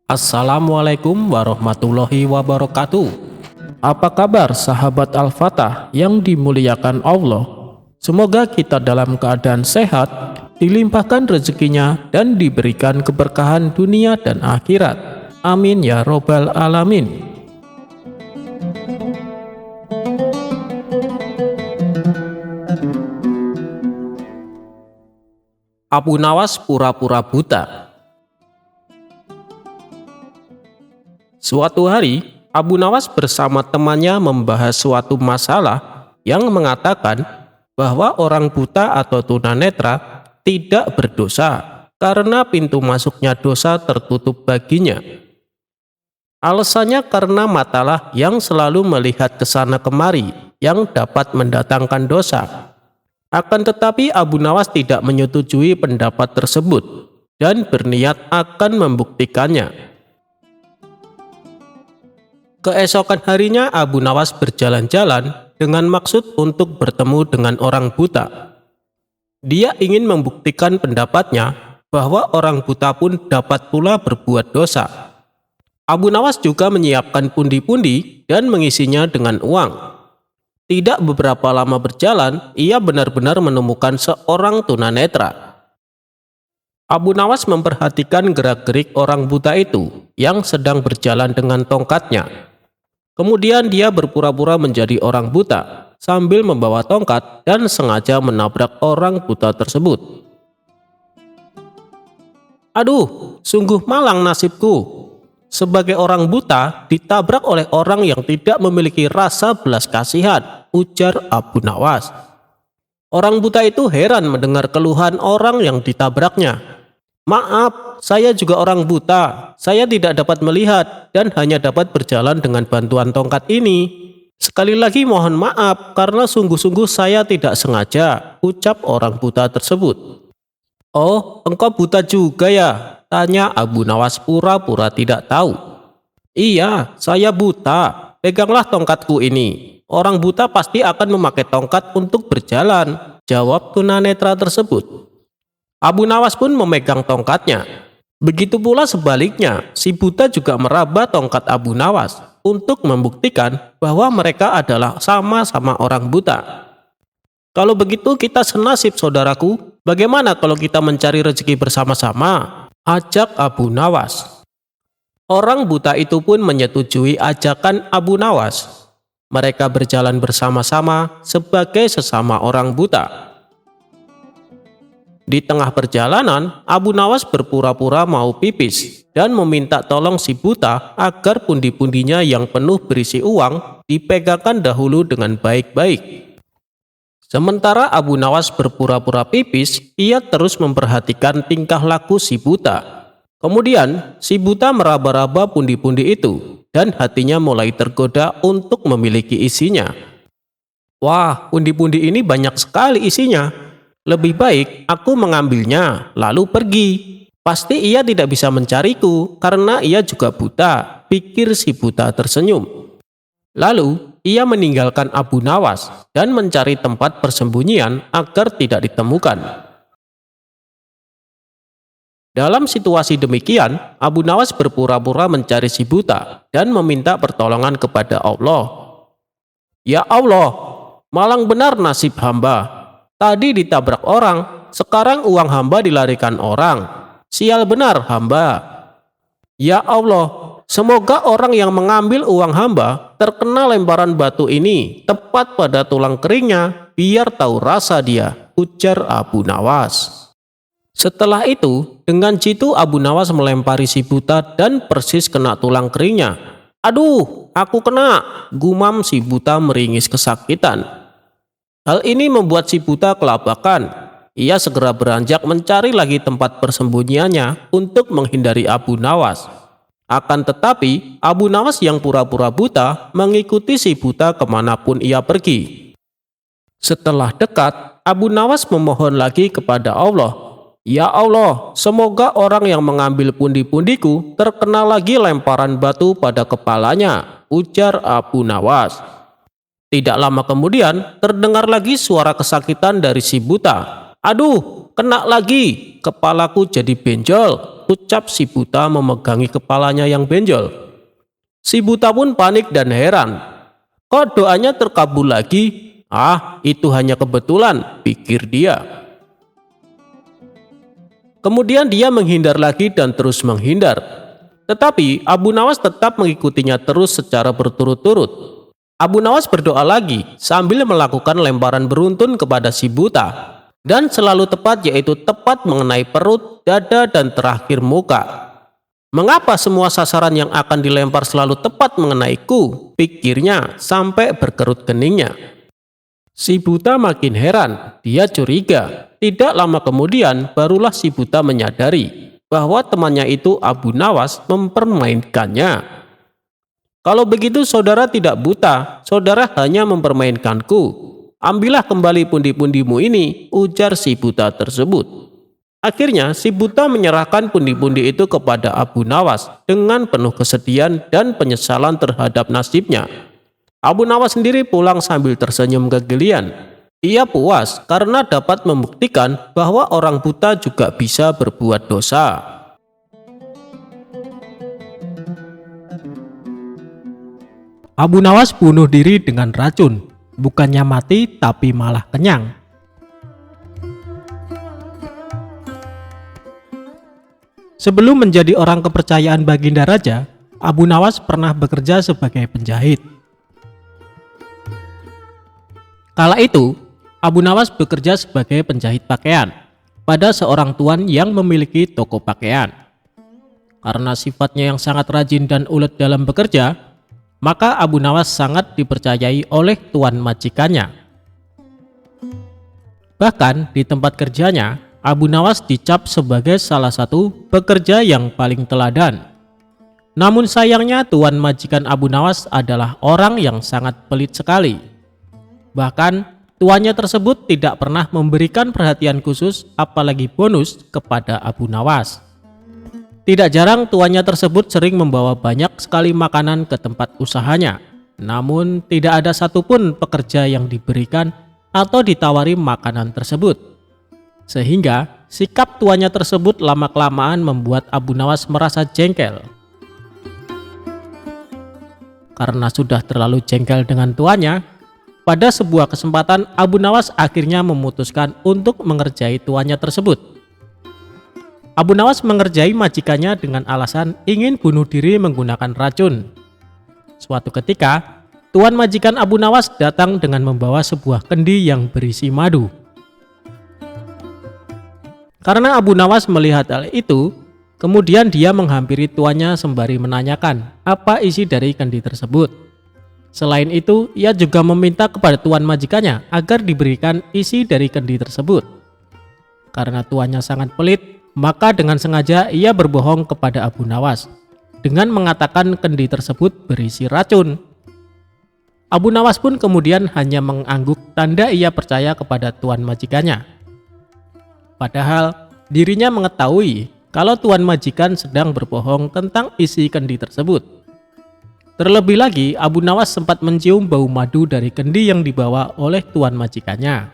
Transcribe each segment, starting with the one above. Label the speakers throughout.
Speaker 1: Assalamualaikum warahmatullahi wabarakatuh. Apa kabar sahabat Al-Fatah yang dimuliakan Allah? Semoga kita dalam keadaan sehat, dilimpahkan rezekinya dan diberikan keberkahan dunia dan akhirat. Amin ya robbal alamin. Abu Nawas pura-pura buta. Suatu hari, Abu Nawas bersama temannya membahas suatu masalah yang mengatakan bahwa orang buta atau tunanetra tidak berdosa karena pintu masuknya dosa tertutup baginya. Alasannya karena matalah yang selalu melihat ke sana kemari yang dapat mendatangkan dosa. Akan tetapi Abu Nawas tidak menyetujui pendapat tersebut dan berniat akan membuktikannya. Keesokan harinya Abu Nawas berjalan-jalan dengan maksud untuk bertemu dengan orang buta. Dia ingin membuktikan pendapatnya bahwa orang buta pun dapat pula berbuat dosa. Abu Nawas juga menyiapkan pundi-pundi dan mengisinya dengan uang. Tidak beberapa lama berjalan, ia benar-benar menemukan seorang tunanetra. Abu Nawas memperhatikan gerak-gerik orang buta itu yang sedang berjalan dengan tongkatnya. Kemudian dia berpura-pura menjadi orang buta sambil membawa tongkat dan sengaja menabrak orang buta tersebut. Aduh, sungguh malang nasibku. Sebagai orang buta ditabrak oleh orang yang tidak memiliki rasa belas kasihan, ujar Abu Nawas. Orang buta itu heran mendengar keluhan orang yang ditabraknya. Maaf, saya juga orang buta. Saya tidak dapat melihat dan hanya dapat berjalan dengan bantuan tongkat ini. Sekali lagi mohon maaf karena sungguh-sungguh saya tidak sengaja, ucap orang buta tersebut. Oh, engkau buta juga ya? Tanya Abu Nawas pura-pura tidak tahu. Iya, saya buta. Peganglah tongkatku ini. Orang buta pasti akan memakai tongkat untuk berjalan, jawab tunanetra tersebut. Abu Nawas pun memegang tongkatnya. Begitu pula sebaliknya, si buta juga meraba tongkat Abu Nawas untuk membuktikan bahwa mereka adalah sama-sama orang buta. Kalau begitu kita senasib saudaraku, bagaimana kalau kita mencari rezeki bersama-sama? Ajak Abu Nawas. Orang buta itu pun menyetujui ajakan Abu Nawas. Mereka berjalan bersama-sama sebagai sesama orang buta. Di tengah perjalanan, Abu Nawas berpura-pura mau pipis dan meminta tolong si buta agar pundi-pundinya yang penuh berisi uang dipegangkan dahulu dengan baik-baik. Sementara Abu Nawas berpura-pura pipis, ia terus memperhatikan tingkah laku si buta. Kemudian, si buta meraba-raba pundi-pundi itu dan hatinya mulai tergoda untuk memiliki isinya. Wah, pundi-pundi ini banyak sekali isinya. Lebih baik aku mengambilnya lalu pergi. Pasti ia tidak bisa mencariku karena ia juga buta, pikir si buta tersenyum. Lalu ia meninggalkan Abu Nawas dan mencari tempat persembunyian agar tidak ditemukan. Dalam situasi demikian, Abu Nawas berpura-pura mencari si buta dan meminta pertolongan kepada Allah. Ya Allah, malang benar nasib hamba. Tadi ditabrak orang, sekarang uang hamba dilarikan orang. Sial benar hamba. Ya Allah, semoga orang yang mengambil uang hamba terkena lemparan batu ini tepat pada tulang keringnya, biar tahu rasa dia, ujar Abu Nawas. Setelah itu, dengan jitu Abu Nawas melempari si buta dan persis kena tulang keringnya. Aduh, aku kena, gumam si buta meringis kesakitan. Hal ini membuat si buta kelabakan. Ia segera beranjak mencari lagi tempat persembunyiannya untuk menghindari Abu Nawas. Akan tetapi, Abu Nawas yang pura-pura buta mengikuti si buta kemanapun ia pergi. Setelah dekat, Abu Nawas memohon lagi kepada Allah. Ya Allah, semoga orang yang mengambil pundi-pundiku terkena lagi lemparan batu pada kepalanya, ujar Abu Nawas. Tidak lama kemudian, terdengar lagi suara kesakitan dari si buta. Aduh, kena lagi, kepalaku jadi benjol. ucap si buta memegangi kepalanya yang benjol. Si buta pun panik dan heran. Kok doanya terkabul lagi? Ah, itu hanya kebetulan, pikir dia. Kemudian dia menghindar lagi dan terus menghindar. Tetapi Abu Nawas tetap mengikutinya terus secara berturut-turut. Abu Nawas berdoa lagi sambil melakukan lemparan beruntun kepada si buta. Dan selalu tepat, yaitu tepat mengenai perut, dada, dan terakhir muka. Mengapa semua sasaran yang akan dilempar selalu tepat mengenaiku? Pikirnya sampai berkerut keningnya. Si buta makin heran, dia curiga. Tidak lama kemudian barulah si buta menyadari bahwa temannya itu Abu Nawas mempermainkannya. Kalau begitu saudara tidak buta, saudara hanya mempermainkanku. Ambillah kembali pundi-pundimu ini, ujar si buta tersebut. Akhirnya si buta menyerahkan pundi-pundi itu kepada Abu Nawas dengan penuh kesedihan dan penyesalan terhadap nasibnya. Abu Nawas sendiri pulang sambil tersenyum kegelian. Ia puas karena dapat membuktikan bahwa orang buta juga bisa berbuat dosa.
Speaker 2: Abu Nawas bunuh diri dengan racun, bukannya mati tapi malah kenyang. Sebelum menjadi orang kepercayaan Baginda Raja, Abu Nawas pernah bekerja sebagai penjahit. Kala itu, Abu Nawas bekerja sebagai penjahit pakaian pada seorang tuan yang memiliki toko pakaian. Karena sifatnya yang sangat rajin dan ulet dalam bekerja, maka Abu Nawas sangat dipercayai oleh tuan majikannya. Bahkan di tempat kerjanya, Abu Nawas dicap sebagai salah satu pekerja yang paling teladan. Namun sayangnya tuan majikan Abu Nawas adalah orang yang sangat pelit sekali. Bahkan tuannya tersebut tidak pernah memberikan perhatian khusus apalagi bonus kepada Abu Nawas. Tidak jarang tuannya tersebut sering membawa banyak sekali makanan ke tempat usahanya. Namun tidak ada satupun pekerja yang diberikan atau ditawari makanan tersebut. Sehingga sikap tuannya tersebut lama-kelamaan membuat Abu Nawas merasa jengkel. Karena sudah terlalu jengkel dengan tuannya, pada sebuah kesempatan Abu Nawas akhirnya memutuskan untuk mengerjai tuannya tersebut. Abu Nawas mengerjai majikannya dengan alasan ingin bunuh diri menggunakan racun. Suatu ketika, tuan majikan Abu Nawas datang dengan membawa sebuah kendi yang berisi madu. Karena Abu Nawas melihat hal itu, kemudian dia menghampiri tuannya sembari menanyakan apa isi dari kendi tersebut. Selain itu, ia juga meminta kepada tuan majikannya agar diberikan isi dari kendi tersebut. Karena tuannya sangat pelit, maka dengan sengaja ia berbohong kepada Abu Nawas dengan mengatakan kendi tersebut berisi racun. Abu Nawas pun kemudian hanya mengangguk tanda ia percaya kepada tuan majikannya. Padahal dirinya mengetahui kalau tuan majikan sedang berbohong tentang isi kendi tersebut. Terlebih lagi, Abu Nawas sempat mencium bau madu dari kendi yang dibawa oleh tuan majikannya.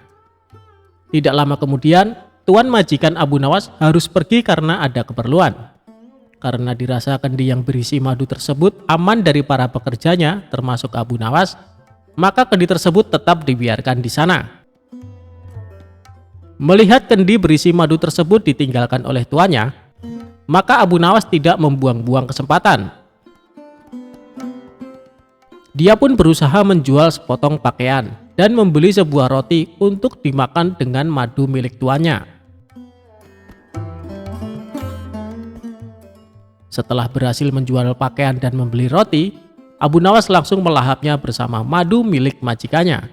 Speaker 2: Tidak lama kemudian, tuan majikan Abu Nawas harus pergi karena ada keperluan. Karena dirasa kendi yang berisi madu tersebut aman dari para pekerjanya, termasuk Abu Nawas, maka kendi tersebut tetap dibiarkan di sana. Melihat kendi berisi madu tersebut ditinggalkan oleh tuannya, maka Abu Nawas tidak membuang-buang kesempatan. Dia pun berusaha menjual sepotong pakaian dan membeli sebuah roti untuk dimakan dengan madu milik tuannya. Setelah berhasil menjual pakaian dan membeli roti, Abu Nawas langsung melahapnya bersama madu milik majikannya.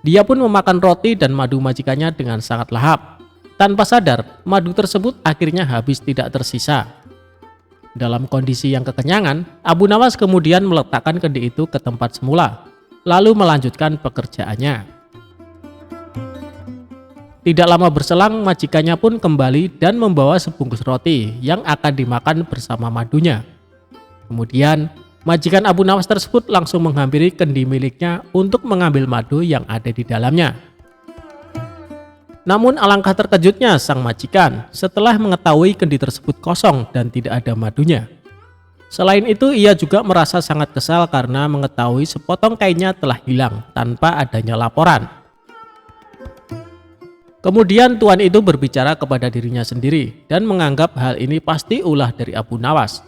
Speaker 2: Dia pun memakan roti dan madu majikannya dengan sangat lahap. Tanpa sadar, madu tersebut akhirnya habis tidak tersisa. Dalam kondisi yang kekenyangan, Abu Nawas kemudian meletakkan kendi itu ke tempat semula, lalu melanjutkan pekerjaannya. Tidak lama berselang, majikannya pun kembali dan membawa sebungkus roti yang akan dimakan bersama madunya. Kemudian, majikan Abu Nawas tersebut langsung menghampiri kendi miliknya untuk mengambil madu yang ada di dalamnya. Namun alangkah terkejutnya sang majikan setelah mengetahui kendi tersebut kosong dan tidak ada madunya. Selain itu, ia juga merasa sangat kesal karena mengetahui sepotong kainnya telah hilang tanpa adanya laporan. Kemudian tuan itu berbicara kepada dirinya sendiri dan menganggap hal ini pasti ulah dari Abu Nawas.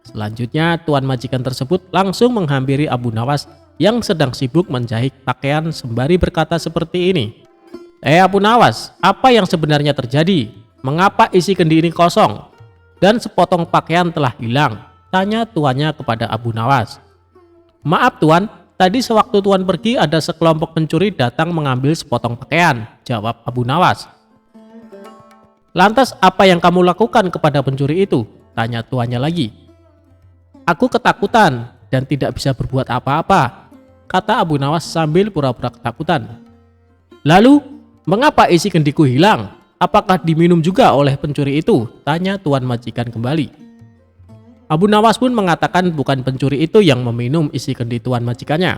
Speaker 2: Selanjutnya, tuan majikan tersebut langsung menghampiri Abu Nawas yang sedang sibuk menjahit pakaian sembari berkata seperti ini. Abu Nawas, apa yang sebenarnya terjadi? Mengapa isi kendi ini kosong? Dan sepotong pakaian telah hilang? Tanya tuannya kepada Abu Nawas. Maaf tuan, tadi sewaktu tuan pergi ada sekelompok pencuri datang mengambil sepotong pakaian, jawab Abu Nawas. Lantas apa yang kamu lakukan kepada pencuri itu? Tanya tuannya lagi. Aku ketakutan dan tidak bisa berbuat apa-apa, kata Abu Nawas sambil pura-pura ketakutan. Lalu, mengapa isi kendiku hilang? Apakah diminum juga oleh pencuri itu? Tanya tuan majikan kembali. Abu Nawas pun mengatakan bukan pencuri itu yang meminum isi kendi tuan majikannya,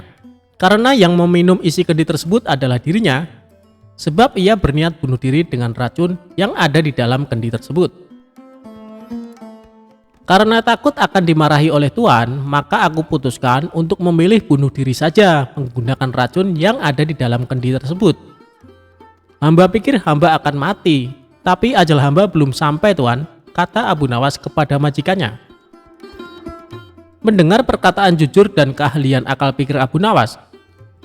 Speaker 2: karena yang meminum isi kendi tersebut adalah dirinya, sebab ia berniat bunuh diri dengan racun yang ada di dalam kendi tersebut. Karena takut akan dimarahi oleh tuan, maka aku putuskan untuk memilih bunuh diri saja menggunakan racun yang ada di dalam kendi tersebut. Hamba pikir hamba akan mati, tapi ajal hamba belum sampai tuan, kata Abu Nawas kepada majikannya. Mendengar perkataan jujur dan keahlian akal pikir Abu Nawas,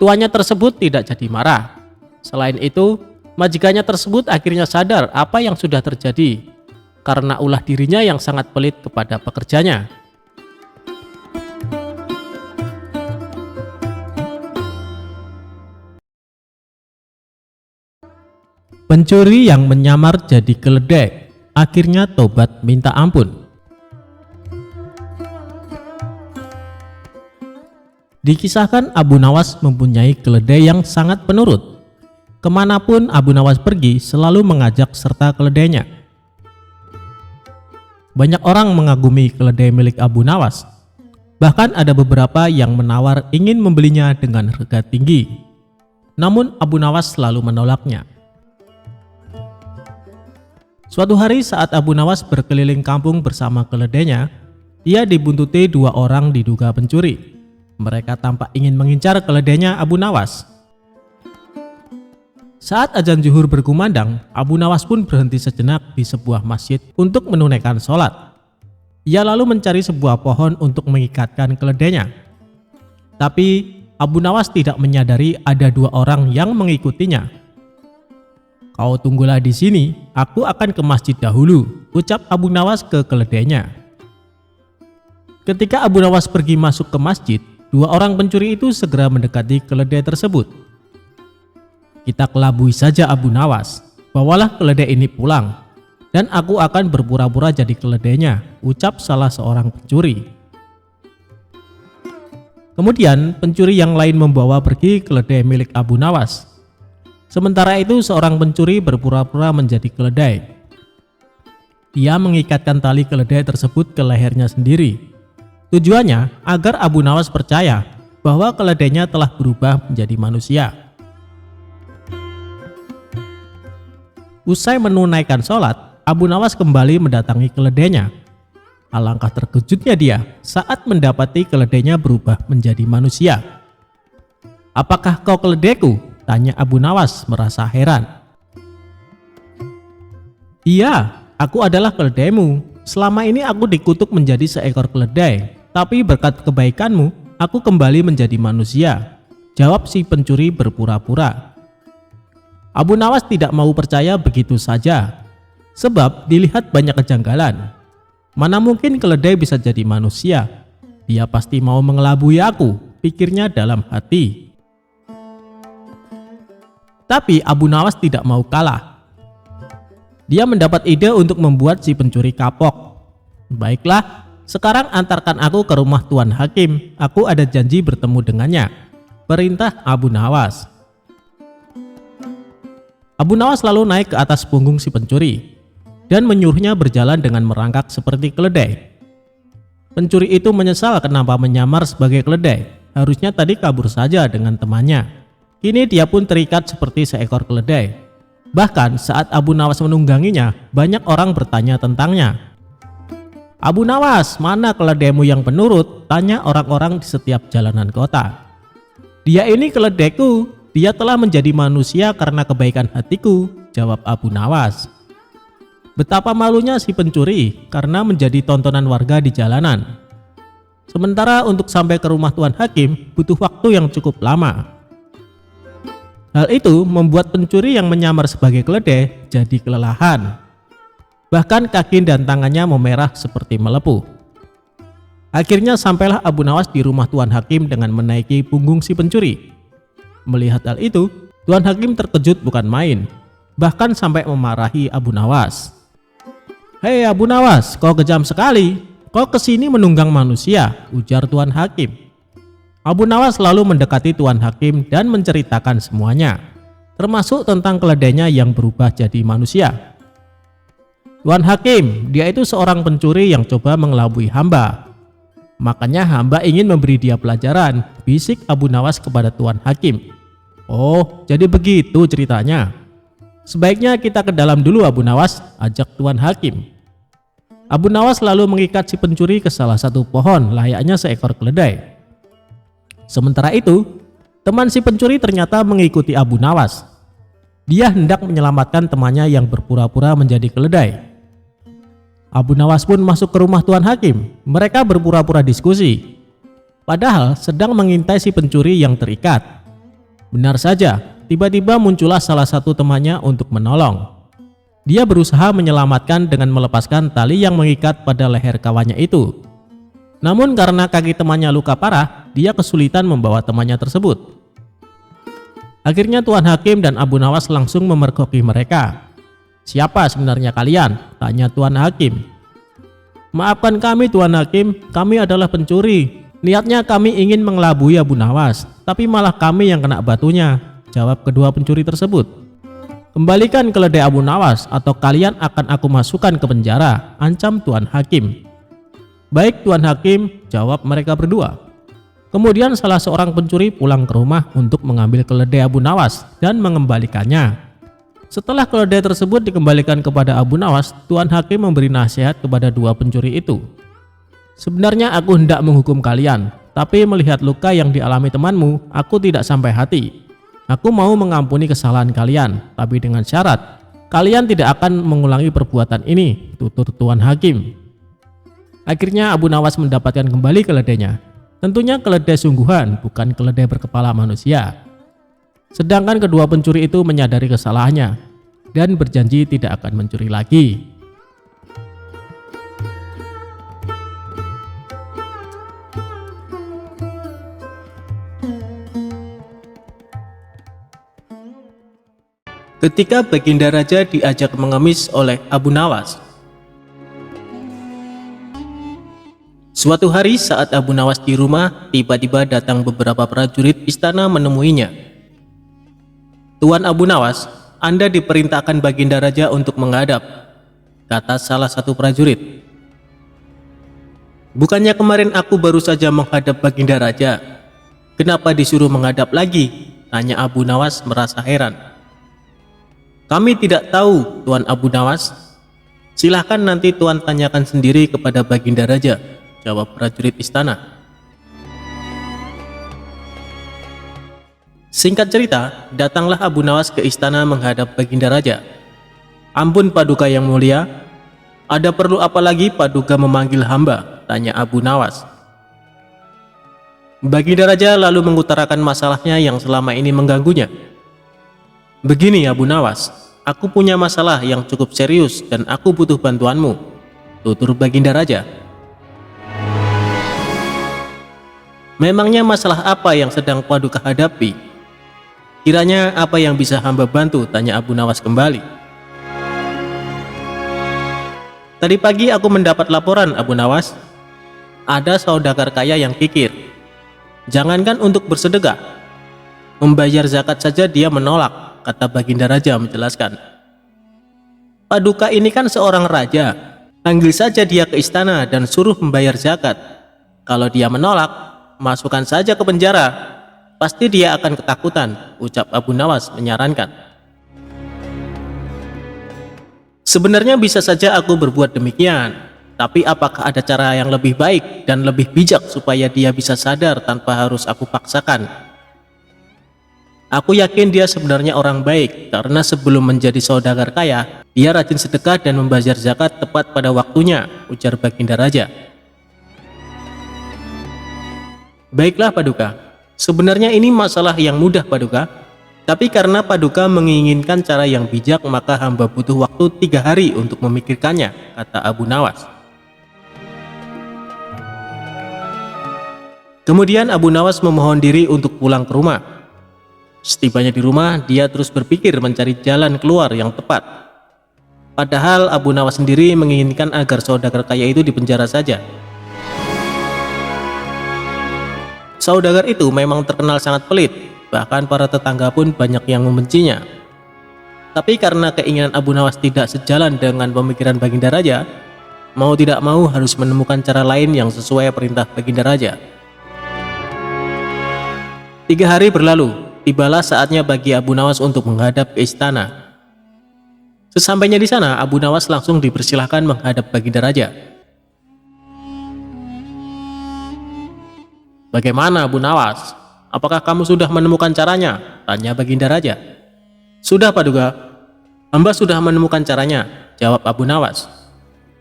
Speaker 2: tuannya tersebut tidak jadi marah. Selain itu, majikannya tersebut akhirnya sadar apa yang sudah terjadi karena ulah dirinya yang sangat pelit kepada pekerjanya. Pencuri yang menyamar jadi keledai akhirnya tobat minta ampun. Dikisahkan Abu Nawas mempunyai keledai yang sangat penurut. Kemanapun Abu Nawas pergi selalu mengajak serta keledainya. Banyak orang mengagumi keledai milik Abu Nawas. Bahkan ada beberapa yang menawar ingin membelinya dengan harga tinggi. Namun Abu Nawas selalu menolaknya. Suatu hari saat Abu Nawas berkeliling kampung bersama keledainya, ia dibuntuti dua orang diduga pencuri. Mereka tampak ingin mengincar keledainya Abu Nawas. Saat azan zuhur berkumandang, Abu Nawas pun berhenti sejenak di sebuah masjid untuk menunaikan sholat. Ia lalu mencari sebuah pohon untuk mengikatkan keledainya. Tapi Abu Nawas tidak menyadari ada dua orang yang mengikutinya. Kau tunggulah di sini, aku akan ke masjid dahulu, ucap Abu Nawas ke keledainya. Ketika Abu Nawas pergi masuk ke masjid, dua orang pencuri itu segera mendekati keledai tersebut. Kita kelabui saja Abu Nawas, bawalah keledai ini pulang, dan aku akan berpura-pura jadi keledainya, ucap salah seorang pencuri. Kemudian pencuri yang lain membawa pergi keledai milik Abu Nawas. Sementara itu seorang pencuri berpura-pura menjadi keledai. Ia mengikatkan tali keledai tersebut ke lehernya sendiri. Tujuannya agar Abu Nawas percaya bahwa keledainya telah berubah menjadi manusia. Usai menunaikan sholat, Abu Nawas kembali mendatangi keledainya. Alangkah terkejutnya dia saat mendapati keledainya berubah menjadi manusia. Apakah kau keledaiku? Tanya Abu Nawas merasa heran. Iya, aku adalah keledaimu. Selama ini aku dikutuk menjadi seekor keledai, tapi berkat kebaikanmu, aku kembali menjadi manusia, jawab si pencuri berpura-pura. Abu Nawas tidak mau percaya begitu saja, sebab dilihat banyak kejanggalan. Mana mungkin keledai bisa jadi manusia? Dia pasti mau mengelabui aku, pikirnya dalam hati. Tapi Abu Nawas tidak mau kalah. Dia mendapat ide untuk membuat si pencuri kapok. Baiklah, sekarang antarkan aku ke rumah Tuan Hakim. Aku ada janji bertemu dengannya, perintah Abu Nawas. Abu Nawas lalu naik ke atas punggung si pencuri dan menyuruhnya berjalan dengan merangkak seperti keledai. Pencuri itu menyesal kenapa menyamar sebagai keledai. Harusnya tadi kabur saja dengan temannya. Kini dia pun terikat seperti seekor keledai. Bahkan saat Abu Nawas menungganginya, banyak orang bertanya tentangnya. "Abu Nawas, mana keledaimu yang penurut?" tanya orang-orang di setiap jalanan kota. "Dia ini keledaiku, dia telah menjadi manusia karena kebaikan hatiku," jawab Abu Nawas. Betapa malunya si pencuri karena menjadi tontonan warga di jalanan. Sementara untuk sampai ke rumah Tuan Hakim butuh waktu yang cukup lama. Hal itu membuat pencuri yang menyamar sebagai keledai jadi kelelahan. Bahkan kaki dan tangannya memerah seperti melepuh. Akhirnya sampailah Abu Nawas di rumah Tuan Hakim dengan menaiki punggung si pencuri. Melihat hal itu, Tuan Hakim terkejut bukan main, bahkan sampai memarahi Abu Nawas. "Hei Abu Nawas, kau kejam sekali. Kau kesini menunggang manusia," ujar Tuan Hakim. Abu Nawas lalu mendekati Tuan Hakim dan menceritakan semuanya, termasuk tentang keledainya yang berubah jadi manusia. "Tuan Hakim, dia itu seorang pencuri yang coba mengelabui hamba. Makanya hamba ingin memberi dia pelajaran," bisik Abu Nawas kepada Tuan Hakim. "Oh, jadi begitu ceritanya. Sebaiknya kita ke dalam dulu Abu Nawas," ajak Tuan Hakim. Abu Nawas lalu mengikat si pencuri ke salah satu pohon layaknya seekor keledai. Sementara itu, teman si pencuri ternyata mengikuti Abu Nawas. Dia hendak menyelamatkan temannya yang berpura-pura menjadi keledai. Abu Nawas pun masuk ke rumah Tuan Hakim. Mereka berpura-pura diskusi, padahal sedang mengintai si pencuri yang terikat. Benar saja, tiba-tiba muncullah salah satu temannya untuk menolong. Dia berusaha menyelamatkan dengan melepaskan tali yang mengikat pada leher kawannya itu. Namun karena kaki temannya luka parah, dia kesulitan membawa temannya tersebut. Akhirnya Tuan Hakim dan Abu Nawas langsung memergoki mereka. "Siapa sebenarnya kalian?" tanya Tuan Hakim. "Maafkan kami Tuan Hakim, kami adalah pencuri. Niatnya kami ingin mengelabui Abu Nawas, tapi malah kami yang kena batunya," jawab kedua pencuri tersebut. "Kembalikan keledai Abu Nawas atau kalian akan aku masukkan ke penjara," ancam Tuan Hakim. "Baik Tuan Hakim," jawab mereka berdua. Kemudian salah seorang pencuri pulang ke rumah untuk mengambil keledai Abu Nawas dan mengembalikannya. Setelah keledai tersebut dikembalikan kepada Abu Nawas, Tuan Hakim memberi nasihat kepada dua pencuri itu. "Sebenarnya aku hendak menghukum kalian, tapi melihat luka yang dialami temanmu, aku tidak sampai hati. Aku mau mengampuni kesalahan kalian, tapi dengan syarat kalian tidak akan mengulangi perbuatan ini," tutur Tuan Hakim. Akhirnya Abu Nawas mendapatkan kembali keledainya. Tentunya keledai sungguhan, bukan keledai berkepala manusia. Sedangkan kedua pencuri itu menyadari kesalahannya dan berjanji tidak akan mencuri lagi.
Speaker 1: Ketika Baginda Raja diajak mengemis oleh Abu Nawas. Suatu hari saat Abu Nawas di rumah, tiba-tiba datang beberapa prajurit istana menemuinya. "Tuan Abu Nawas, Anda diperintahkan Baginda Raja untuk menghadap," kata salah satu prajurit. "Bukannya kemarin aku baru saja menghadap Baginda Raja? Kenapa disuruh menghadap lagi?" tanya Abu Nawas merasa heran. "Kami tidak tahu, Tuan Abu Nawas. Silahkan nanti Tuan tanyakan sendiri kepada Baginda Raja," jawab prajurit istana. Singkat cerita, datanglah Abu Nawas ke istana menghadap Baginda Raja. "Ampun Paduka yang mulia, ada perlu apa lagi Paduka memanggil hamba?" tanya Abu Nawas. Baginda Raja lalu mengutarakan masalahnya yang selama ini mengganggunya. "Begini Abu Nawas, aku punya masalah yang cukup serius dan aku butuh bantuanmu," tutur Baginda Raja. "Memangnya masalah apa yang sedang Paduka hadapi? Kiranya apa yang bisa hamba bantu?" tanya Abu Nawas kembali. "Tadi pagi aku mendapat laporan Abu Nawas. Ada saudagar kaya yang kikir. Jangankan untuk bersedekah, membayar zakat saja dia menolak," kata Baginda Raja menjelaskan. "Paduka ini kan seorang raja. Panggil saja dia ke istana dan suruh membayar zakat. Kalau dia menolak, masukkan saja ke penjara. Pasti dia akan ketakutan," ucap Abu Nawas menyarankan. Sebenarnya bisa saja aku berbuat demikian, tapi apakah ada cara yang lebih baik dan lebih bijak supaya dia bisa sadar tanpa harus aku paksakan? Aku yakin dia sebenarnya orang baik, karena sebelum menjadi saudagar kaya, dia rajin sedekah dan membayar zakat tepat pada waktunya, ujar Baginda Raja. Baiklah Paduka, sebenarnya ini masalah yang mudah Paduka, tapi karena Paduka menginginkan cara yang bijak, maka hamba butuh waktu 3 hari untuk memikirkannya, kata Abu Nawas. Kemudian Abu Nawas memohon diri untuk pulang ke rumah. Setibanya di rumah, dia terus berpikir mencari jalan keluar yang tepat. Padahal Abu Nawas sendiri menginginkan agar saudagar kaya itu dipenjara saja. Saudagar itu memang terkenal sangat pelit, bahkan para tetangga pun banyak yang membencinya. Tapi karena keinginan Abu Nawas tidak sejalan dengan pemikiran Baginda Raja, mau tidak mau harus menemukan cara lain yang sesuai perintah Baginda Raja. 3 hari berlalu, tibalah saatnya bagi Abu Nawas untuk menghadap ke istana. Sesampainya di sana, Abu Nawas langsung dipersilahkan menghadap Baginda Raja. Bagaimana Abu Nawas? Apakah kamu sudah menemukan caranya? Tanya Baginda Raja. Sudah Paduka, hamba sudah menemukan caranya, jawab Abu Nawas.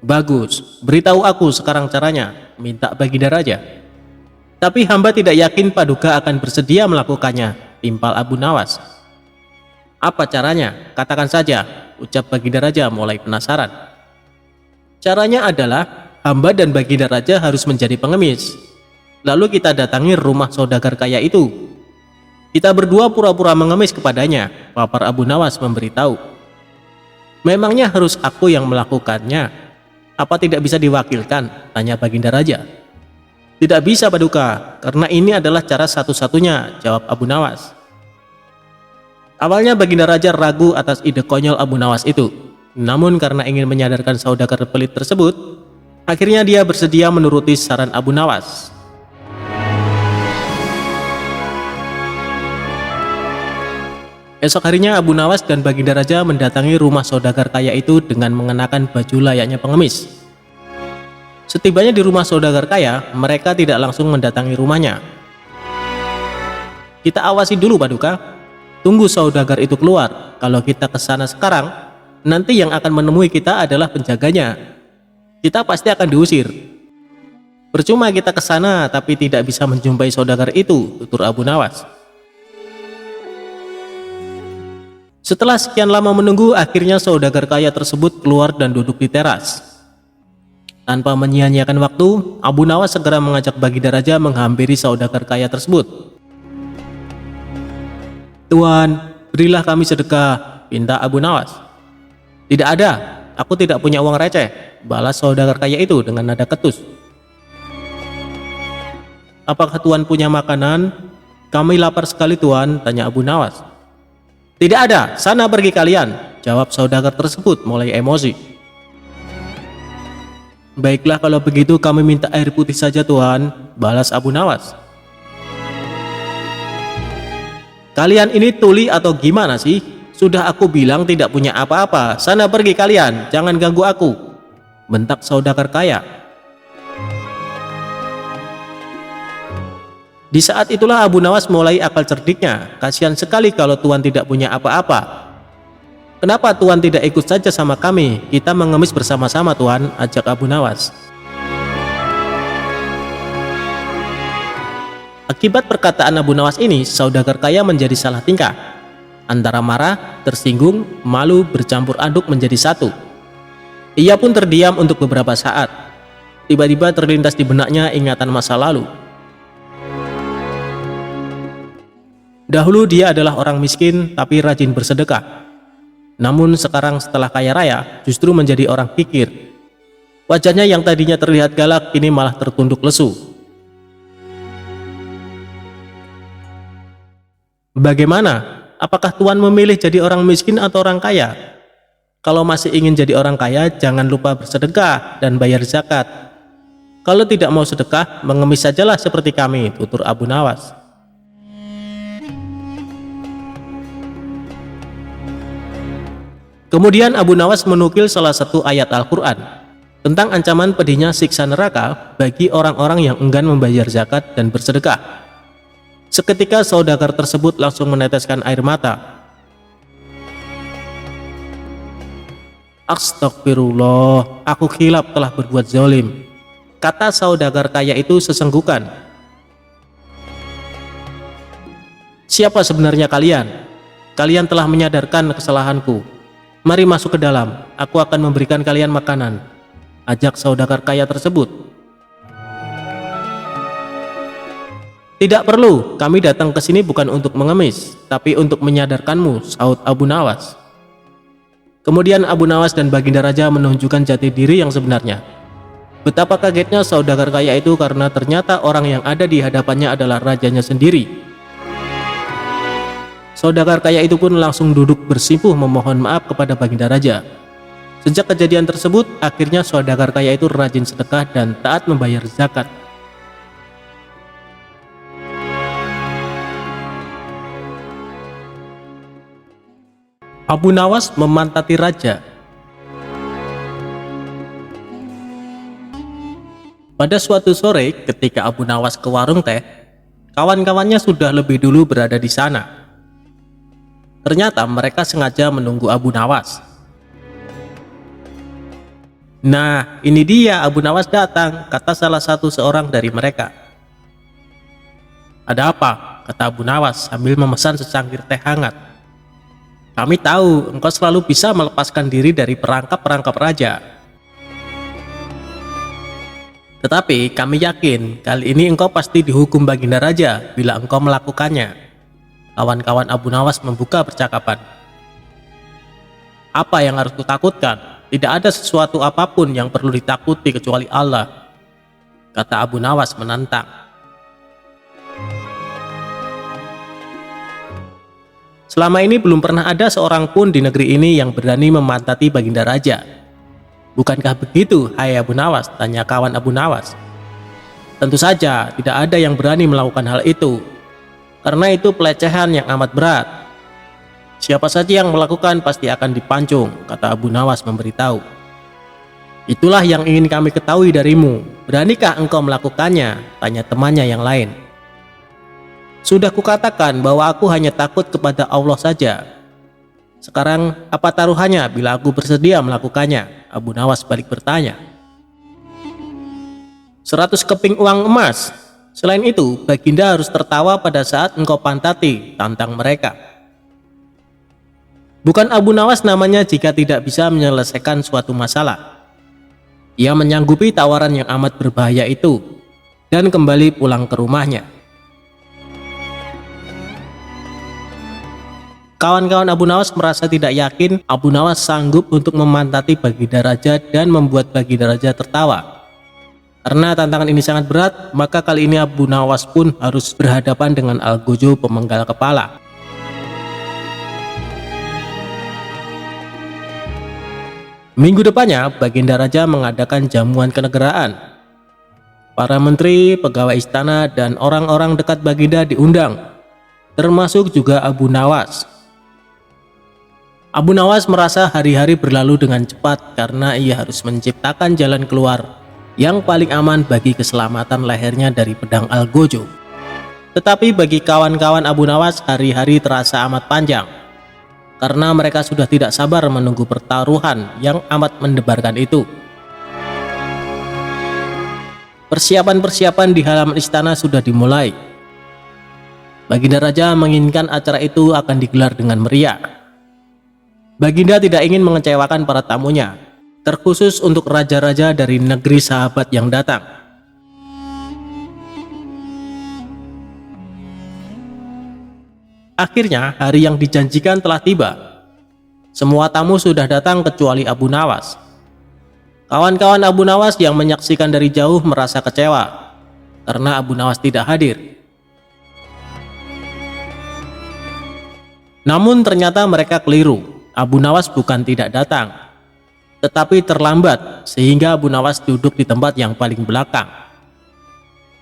Speaker 1: Bagus, beritahu aku sekarang caranya, minta Baginda Raja. Tapi hamba tidak yakin Paduka akan bersedia melakukannya, timpal Abu Nawas. Apa caranya? Katakan saja, ucap Baginda Raja mulai penasaran. Caranya adalah hamba dan Baginda Raja harus menjadi pengemis. Lalu kita datangi rumah saudagar kaya itu. Kita berdua pura-pura mengemis kepadanya, papar Abu Nawas memberitahu. Memangnya harus aku yang melakukannya? Apa tidak bisa diwakilkan? Tanya Baginda Raja. Tidak bisa Paduka, karena ini adalah cara satu-satunya, jawab Abu Nawas. Awalnya Baginda Raja ragu atas ide konyol Abu Nawas itu. Namun karena ingin menyadarkan saudagar pelit tersebut, akhirnya dia bersedia menuruti saran Abu Nawas. Esok harinya Abu Nawas dan Baginda Raja mendatangi rumah saudagar kaya itu dengan mengenakan baju layaknya pengemis. Setibanya di rumah saudagar kaya, mereka tidak langsung mendatangi rumahnya. Kita awasi dulu Paduka, tunggu saudagar itu keluar. Kalau kita ke sana sekarang, nanti yang akan menemui kita adalah penjaganya. Kita pasti akan diusir. Percuma kita ke sana tapi tidak bisa menjumpai saudagar itu, tutur Abu Nawas. Setelah sekian lama menunggu, akhirnya saudagar kaya tersebut keluar dan duduk di teras. Tanpa menyia-nyiakan waktu, Abu Nawas segera mengajak Baginda Raja menghampiri saudagar kaya tersebut. Tuan, berilah kami sedekah, pinta Abu Nawas. Tidak ada, aku tidak punya uang receh, balas saudagar kaya itu dengan nada ketus. Apakah Tuan punya makanan? Kami lapar sekali Tuan, tanya Abu Nawas. Tidak ada, sana pergi kalian, jawab saudagar tersebut mulai emosi. Baiklah kalau begitu kami minta air putih saja Tuan, balas Abu Nawas. Kalian ini tuli atau gimana sih? Sudah aku bilang tidak punya apa-apa, sana pergi kalian, jangan ganggu aku, bentak saudagar kaya. Di saat itulah Abu Nawas mulai akal cerdiknya. Kasihan sekali kalau Tuan tidak punya apa-apa. Kenapa Tuan tidak ikut saja sama kami? Kita mengemis bersama-sama Tuan, ajak Abu Nawas. Akibat perkataan Abu Nawas ini, saudagar kaya menjadi salah tingkah. Antara marah, tersinggung, malu bercampur aduk menjadi satu. Ia pun terdiam untuk beberapa saat. Tiba-tiba terlintas di benaknya ingatan masa lalu. Dahulu dia adalah orang miskin tapi rajin bersedekah. Namun sekarang setelah kaya raya justru menjadi orang kikir. Wajahnya yang tadinya terlihat galak kini malah tertunduk lesu. Bagaimana? Apakah Tuan memilih jadi orang miskin atau orang kaya? Kalau masih ingin jadi orang kaya jangan lupa bersedekah dan bayar zakat. Kalau tidak mau sedekah mengemis sajalah seperti kami, tutur Abu Nawas. Kemudian Abu Nawas menukil salah satu ayat Al-Quran tentang ancaman pedihnya siksa neraka bagi orang-orang yang enggan membayar zakat dan bersedekah. Seketika saudagar tersebut langsung meneteskan air mata. Astagfirullah, aku khilaf telah berbuat zalim, kata saudagar kaya itu sesenggukan. Siapa sebenarnya kalian? Kalian telah menyadarkan kesalahanku. Mari masuk ke dalam, aku akan memberikan kalian makanan, ajak saudagar kaya tersebut. Tidak perlu, kami datang ke sini bukan untuk mengemis, tapi untuk menyadarkanmu, sahut Abu Nawas. Kemudian Abu Nawas dan Baginda Raja menunjukkan jati diri yang sebenarnya. Betapa kagetnya saudagar kaya itu karena ternyata orang yang ada di hadapannya adalah rajanya sendiri. Saudagar kaya itu pun langsung duduk bersimpuh memohon maaf kepada Baginda Raja. Sejak kejadian tersebut, akhirnya saudagar kaya itu rajin sedekah dan taat membayar zakat. Abu Nawas memantati raja. Pada suatu sore, ketika Abu Nawas ke warung teh, kawan-kawannya sudah lebih dulu berada di sana. Ternyata mereka sengaja menunggu Abu Nawas. Nah, ini dia Abu Nawas datang, kata salah seorang dari mereka. Ada apa? Kata Abu Nawas sambil memesan secangkir teh hangat. Kami tahu engkau selalu bisa melepaskan diri dari perangkap-perangkap raja. Tetapi kami yakin kali ini engkau pasti dihukum Baginda Raja bila engkau melakukannya. Kawan-kawan Abu Nawas membuka percakapan. Apa yang harus kutakutkan? Tidak ada sesuatu apapun yang perlu ditakuti kecuali Allah, kata Abu Nawas menantang. Selama ini belum pernah ada seorang pun di negeri ini yang berani memantati Baginda Raja. Bukankah begitu, hai Abu Nawas? Tanya kawan Abu Nawas. Tentu saja tidak ada yang berani melakukan hal itu, karena itu pelecehan yang amat berat. Siapa saja yang melakukan pasti akan dipancung, kata Abu Nawas memberitahu. Itulah yang ingin kami ketahui darimu. Beranikah engkau melakukannya? Tanya temannya yang lain. Sudah kukatakan bahwa aku hanya takut kepada Allah saja. Sekarang apa taruhannya bila aku bersedia melakukannya? Abu Nawas balik bertanya. 100 keping uang emas. Selain itu, Baginda harus tertawa pada saat engkau pantati, tantang mereka. Bukan Abu Nawas namanya jika tidak bisa menyelesaikan suatu masalah. Ia menyanggupi tawaran yang amat berbahaya itu dan kembali pulang ke rumahnya. Kawan-kawan Abu Nawas merasa tidak yakin Abu Nawas sanggup untuk memantati Baginda Raja dan membuat Baginda Raja tertawa. Karena tantangan ini sangat berat, maka kali ini Abu Nawas pun harus berhadapan dengan Algojo pemenggal kepala. Minggu depannya, Baginda Raja mengadakan jamuan kenegaraan. Para menteri, pegawai istana, dan orang-orang dekat Baginda diundang, termasuk juga Abu Nawas. Abu Nawas merasa hari-hari berlalu dengan cepat karena ia harus menciptakan jalan keluar yang paling aman bagi keselamatan lehernya dari pedang Algojo. Tetapi bagi kawan-kawan Abu Nawas, hari-hari terasa amat panjang karena mereka sudah tidak sabar menunggu pertaruhan yang amat mendebarkan itu. Persiapan-persiapan di halaman istana sudah dimulai. Baginda Raja menginginkan acara itu akan digelar dengan meriah. Baginda tidak ingin mengecewakan para tamunya, terkhusus untuk raja-raja dari negeri sahabat yang datang. Akhirnya hari yang dijanjikan telah tiba. Semua tamu sudah datang kecuali Abu Nawas. Kawan-kawan Abu Nawas yang menyaksikan dari jauh merasa kecewa karena Abu Nawas tidak hadir. Namun ternyata mereka keliru. Abu Nawas bukan tidak datang, tetapi terlambat sehingga Abu Nawas duduk di tempat yang paling belakang.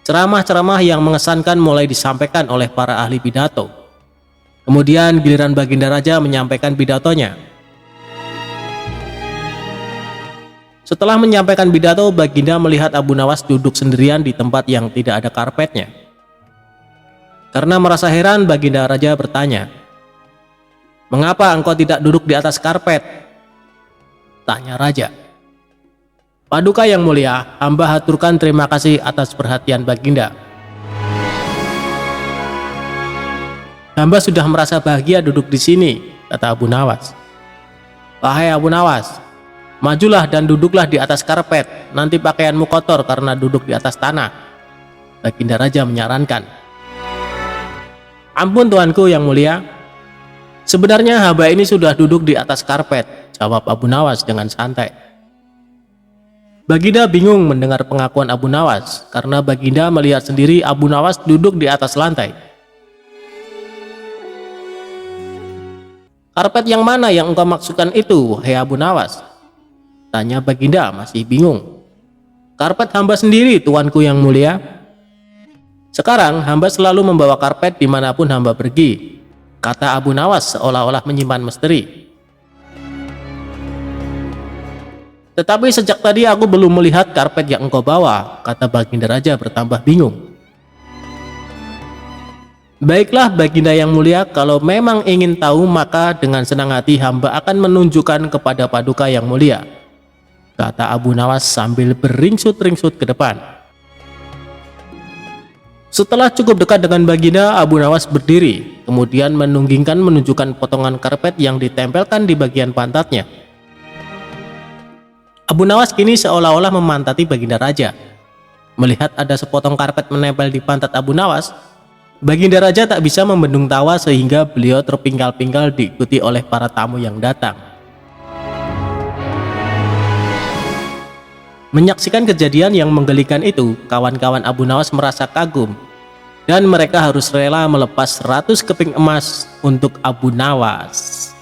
Speaker 1: Ceramah-ceramah yang mengesankan mulai disampaikan oleh para ahli pidato. Kemudian giliran Baginda Raja menyampaikan pidatonya. Setelah menyampaikan pidato, Baginda melihat Abu Nawas duduk sendirian di tempat yang tidak ada karpetnya. Karena merasa heran, Baginda Raja bertanya, "Mengapa engkau tidak duduk di atas karpet?" Tanya Raja. "Paduka yang mulia, hamba haturkan terima kasih atas perhatian Baginda. Hamba sudah merasa bahagia duduk di sini," kata Abu Nawas. "Wahai Abu Nawas, majulah dan duduklah di atas karpet, nanti pakaianmu kotor karena duduk di atas tanah," Baginda Raja menyarankan. "Ampun tuanku yang mulia, sebenarnya hamba ini sudah duduk di atas karpet," jawab Abu Nawas dengan santai. Baginda bingung mendengar pengakuan Abu Nawas, karena Baginda melihat sendiri Abu Nawas duduk di atas lantai. "Karpet yang mana yang engkau maksudkan itu, wahai Abu Nawas?" tanya Baginda masih bingung. "Karpet hamba sendiri, tuanku yang mulia. Sekarang hamba selalu membawa karpet dimanapun hamba pergi," kata Abu Nawas seolah-olah menyimpan misteri. "Tetapi sejak tadi aku belum melihat karpet yang engkau bawa," kata Baginda Raja bertambah bingung. "Baiklah Baginda yang mulia, kalau memang ingin tahu maka dengan senang hati hamba akan menunjukkan kepada Paduka yang mulia," kata Abu Nawas sambil beringsut-ringsut ke depan. Setelah cukup dekat dengan Baginda, Abu Nawas berdiri, kemudian menunggingkan potongan karpet yang ditempelkan di bagian pantatnya. Abu Nawas kini seolah-olah memantati Baginda Raja. Melihat ada sepotong karpet menempel di pantat Abu Nawas, Baginda Raja tak bisa membendung tawa sehingga beliau terpingkal-pingkal diikuti oleh para tamu yang datang. Menyaksikan kejadian yang menggelikan itu, kawan-kawan Abu Nawas merasa kagum, dan mereka harus rela melepas 100 keping emas untuk Abu Nawas.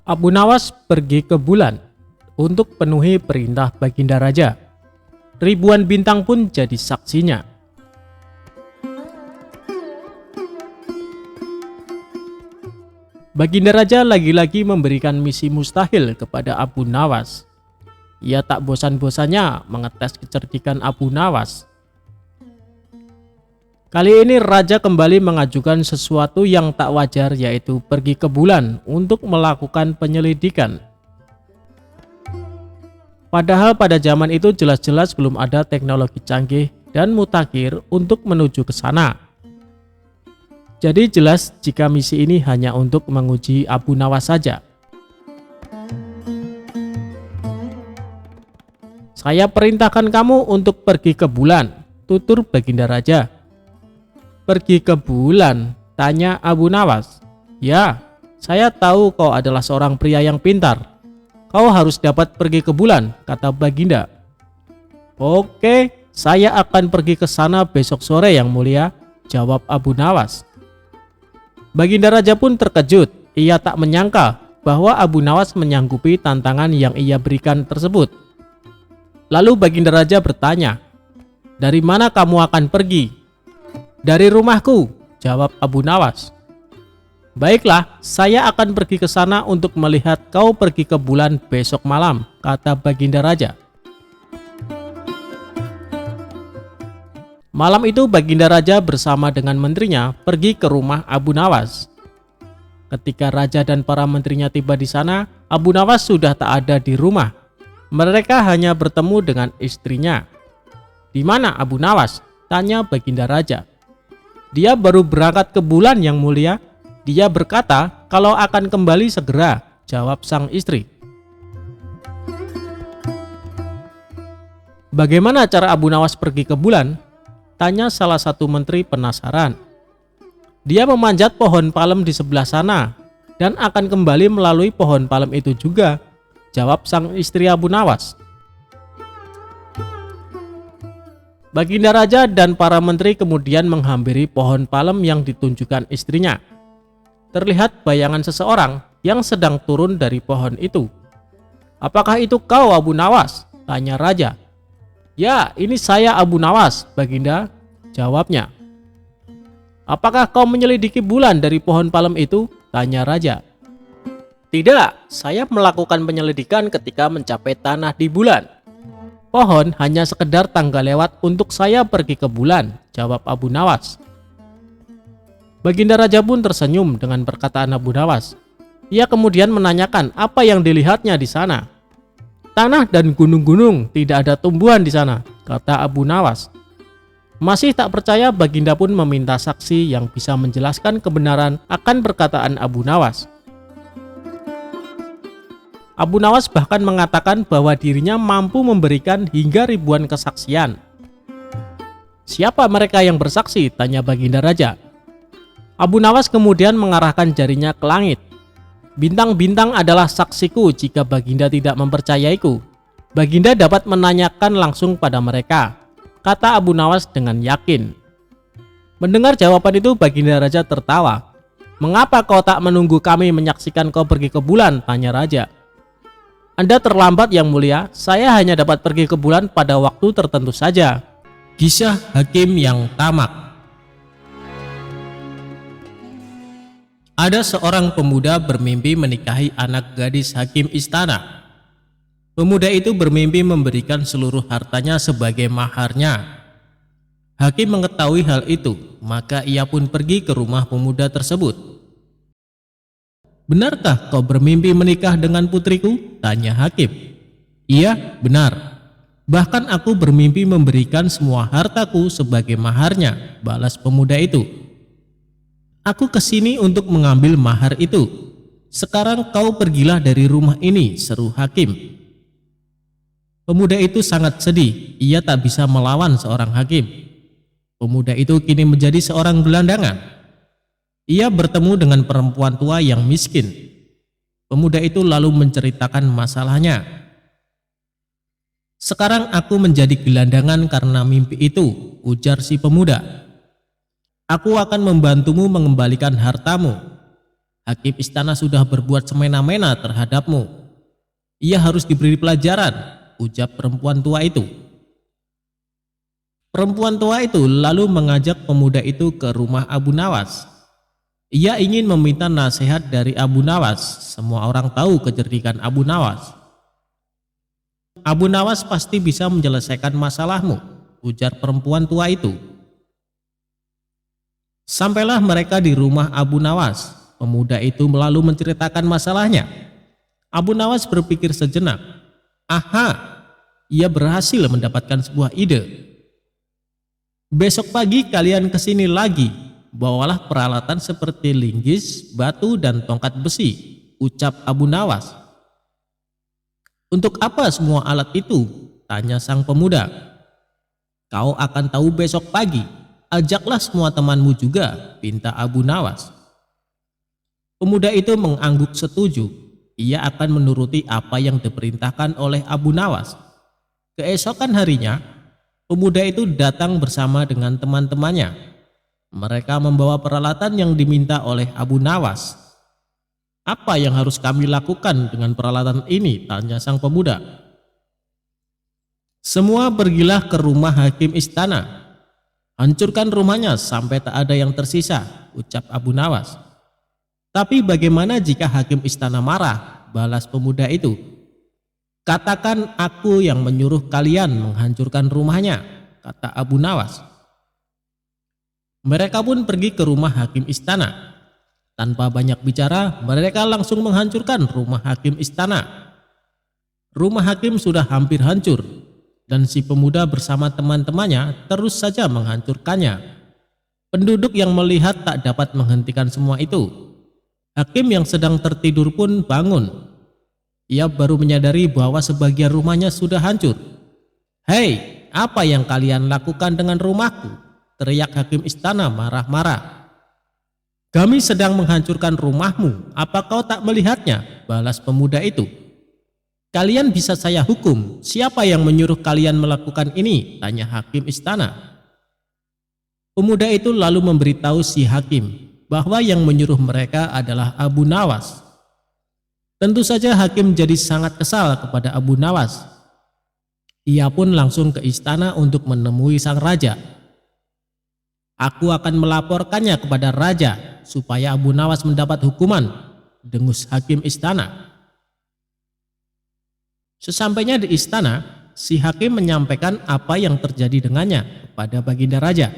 Speaker 2: Abu Nawas pergi ke bulan untuk penuhi perintah Baginda Raja. Ribuan bintang pun jadi saksinya. Baginda Raja lagi-lagi memberikan misi mustahil kepada Abu Nawas. Ia tak bosan-bosannya mengetes kecerdikan Abu Nawas. Kali ini Raja kembali mengajukan sesuatu yang tak wajar, yaitu pergi ke bulan untuk melakukan penyelidikan. Padahal pada zaman itu jelas-jelas belum ada teknologi canggih dan mutakhir untuk menuju ke sana. Jadi jelas jika misi ini hanya untuk menguji Abu Nawas saja. "Saya perintahkan kamu untuk pergi ke bulan," tutur Baginda Raja. "Pergi ke bulan?" tanya Abu Nawas. "Ya, saya tahu kau adalah seorang pria yang pintar. Kau harus dapat pergi ke bulan," kata Baginda. "Oke, saya akan pergi ke sana besok sore yang mulia," jawab Abu Nawas. Baginda Raja pun terkejut. Ia tak menyangka bahwa Abu Nawas menyanggupi tantangan yang ia berikan tersebut. Lalu Baginda Raja bertanya, "Dari mana kamu akan pergi?" "Dari rumahku," jawab Abu Nawas. "Baiklah, saya akan pergi ke sana untuk melihat kau pergi ke bulan besok malam," kata Baginda Raja. Malam itu Baginda Raja bersama dengan menterinya pergi ke rumah Abu Nawas. Ketika Raja dan para menterinya tiba di sana, Abu Nawas sudah tak ada di rumah. Mereka hanya bertemu dengan istrinya. "Di mana Abu Nawas?" tanya Baginda Raja. "Dia baru berangkat ke bulan yang mulia. Dia berkata kalau akan kembali segera," jawab sang istri. "Bagaimana cara Abu Nawas pergi ke bulan?" tanya salah satu menteri penasaran. "Dia memanjat pohon palem di sebelah sana dan akan kembali melalui pohon palem itu juga," jawab sang istri Abu Nawas. Baginda Raja dan para menteri kemudian menghampiri pohon palem yang ditunjukkan istrinya. Terlihat bayangan seseorang yang sedang turun dari pohon itu. "Apakah itu kau Abu Nawas?" tanya Raja. "Ya, ini saya Abu Nawas, Baginda," Jawabnya, "Apakah kau menyelidiki bulan dari pohon palem itu?" tanya raja.
Speaker 1: Tidak, saya melakukan penyelidikan ketika mencapai tanah di bulan.
Speaker 2: "Pohon hanya sekedar tangga lewat untuk saya pergi ke bulan," jawab Abu Nawas. Baginda raja pun tersenyum dengan perkataan Abu Nawas. Ia kemudian menanyakan apa yang dilihatnya di sana. "Tanah dan gunung-gunung, tidak ada tumbuhan di sana," kata Abu Nawas. Masih tak percaya, baginda pun meminta saksi yang bisa menjelaskan kebenaran akan perkataan Abu Nawas. Abu Nawas bahkan mengatakan bahwa dirinya mampu memberikan hingga ribuan kesaksian. "Siapa mereka yang bersaksi?" tanya baginda raja. Abu Nawas kemudian mengarahkan jarinya ke langit. "Bintang-bintang adalah saksiku jika baginda tidak mempercayaiku. Baginda dapat menanyakan langsung pada mereka," kata Abu Nawas dengan yakin. Mendengar jawaban itu, baginda raja tertawa. "Mengapa kau tak menunggu kami menyaksikan kau pergi ke bulan?" tanya raja. "Anda terlambat yang mulia, saya hanya dapat pergi ke bulan pada waktu tertentu saja."
Speaker 1: Kisah hakim yang tamak. Ada seorang pemuda bermimpi menikahi anak gadis hakim istana. Pemuda itu bermimpi memberikan seluruh hartanya sebagai maharnya. Hakim mengetahui hal itu, maka ia pun pergi ke rumah pemuda tersebut. "Benarkah kau bermimpi menikah dengan putriku?" tanya hakim. "Iya, benar. Bahkan aku bermimpi memberikan semua hartaku sebagai maharnya," balas pemuda itu. "Aku kesini untuk mengambil mahar itu. Sekarang kau pergilah dari rumah ini," seru hakim. Pemuda itu sangat sedih, ia tak bisa melawan seorang hakim. Pemuda itu kini menjadi seorang gelandangan. Ia bertemu dengan perempuan tua yang miskin. Pemuda itu lalu menceritakan masalahnya. "Sekarang aku menjadi gelandangan karena mimpi itu," ujar si pemuda. "Aku akan membantumu mengembalikan hartamu. Hakim istana sudah berbuat semena-mena terhadapmu. Ia harus diberi pelajaran," ujar perempuan tua itu. Perempuan tua itu lalu mengajak pemuda itu ke rumah Abu Nawas. Ia ingin meminta nasihat dari Abu Nawas. Semua orang tahu kecerdikan Abu Nawas. "Abu Nawas pasti bisa menyelesaikan masalahmu," ujar perempuan tua itu. Sampailah mereka di rumah Abu Nawas. Pemuda itu lalu menceritakan masalahnya. Abu Nawas berpikir sejenak. Aha, ia berhasil mendapatkan sebuah ide. "Besok pagi kalian kesini lagi. Bawalah peralatan seperti linggis, batu, dan tongkat besi," ucap Abu Nawas. "Untuk apa semua alat itu?" tanya sang pemuda. "Kau akan tahu besok pagi. Ajaklah semua temanmu juga," pinta Abu Nawas. Pemuda itu mengangguk setuju. Ia akan menuruti apa yang diperintahkan oleh Abu Nawas. Keesokan harinya, pemuda itu datang bersama dengan teman-temannya. Mereka membawa peralatan yang diminta oleh Abu Nawas. "Apa yang harus kami lakukan dengan peralatan ini?" tanya sang pemuda. "Semua pergilah ke rumah hakim istana. Hancurkan rumahnya sampai tak ada yang tersisa," ucap Abu Nawas. "Tapi bagaimana jika hakim istana marah?" balas pemuda itu. "Katakan aku yang menyuruh kalian menghancurkan rumahnya," kata Abu Nawas. Mereka pun pergi ke rumah hakim istana. Tanpa banyak bicara, mereka langsung menghancurkan rumah hakim istana. Rumah hakim sudah hampir hancur, dan si pemuda bersama teman-temannya terus saja menghancurkannya. Penduduk yang melihat tak dapat menghentikan semua itu. Hakim yang sedang tertidur pun bangun. Ia baru menyadari bahwa sebagian rumahnya sudah hancur. "Hei, apa yang kalian lakukan dengan rumahku?" teriak hakim istana marah-marah. "Kami sedang menghancurkan rumahmu, apa kau tak melihatnya?" balas pemuda itu. "Kalian bisa saya hukum. Siapa yang menyuruh kalian melakukan ini?" tanya hakim istana. Pemuda itu lalu memberitahu si hakim bahwa yang menyuruh mereka adalah Abu Nawas. Tentu saja hakim jadi sangat kesal kepada Abu Nawas. Ia pun langsung ke istana untuk menemui sang raja.
Speaker 2: Aku akan melaporkannya kepada raja supaya Abu Nawas mendapat hukuman, dengus hakim istana. Sesampainya di istana, si hakim menyampaikan apa yang terjadi dengannya kepada baginda raja.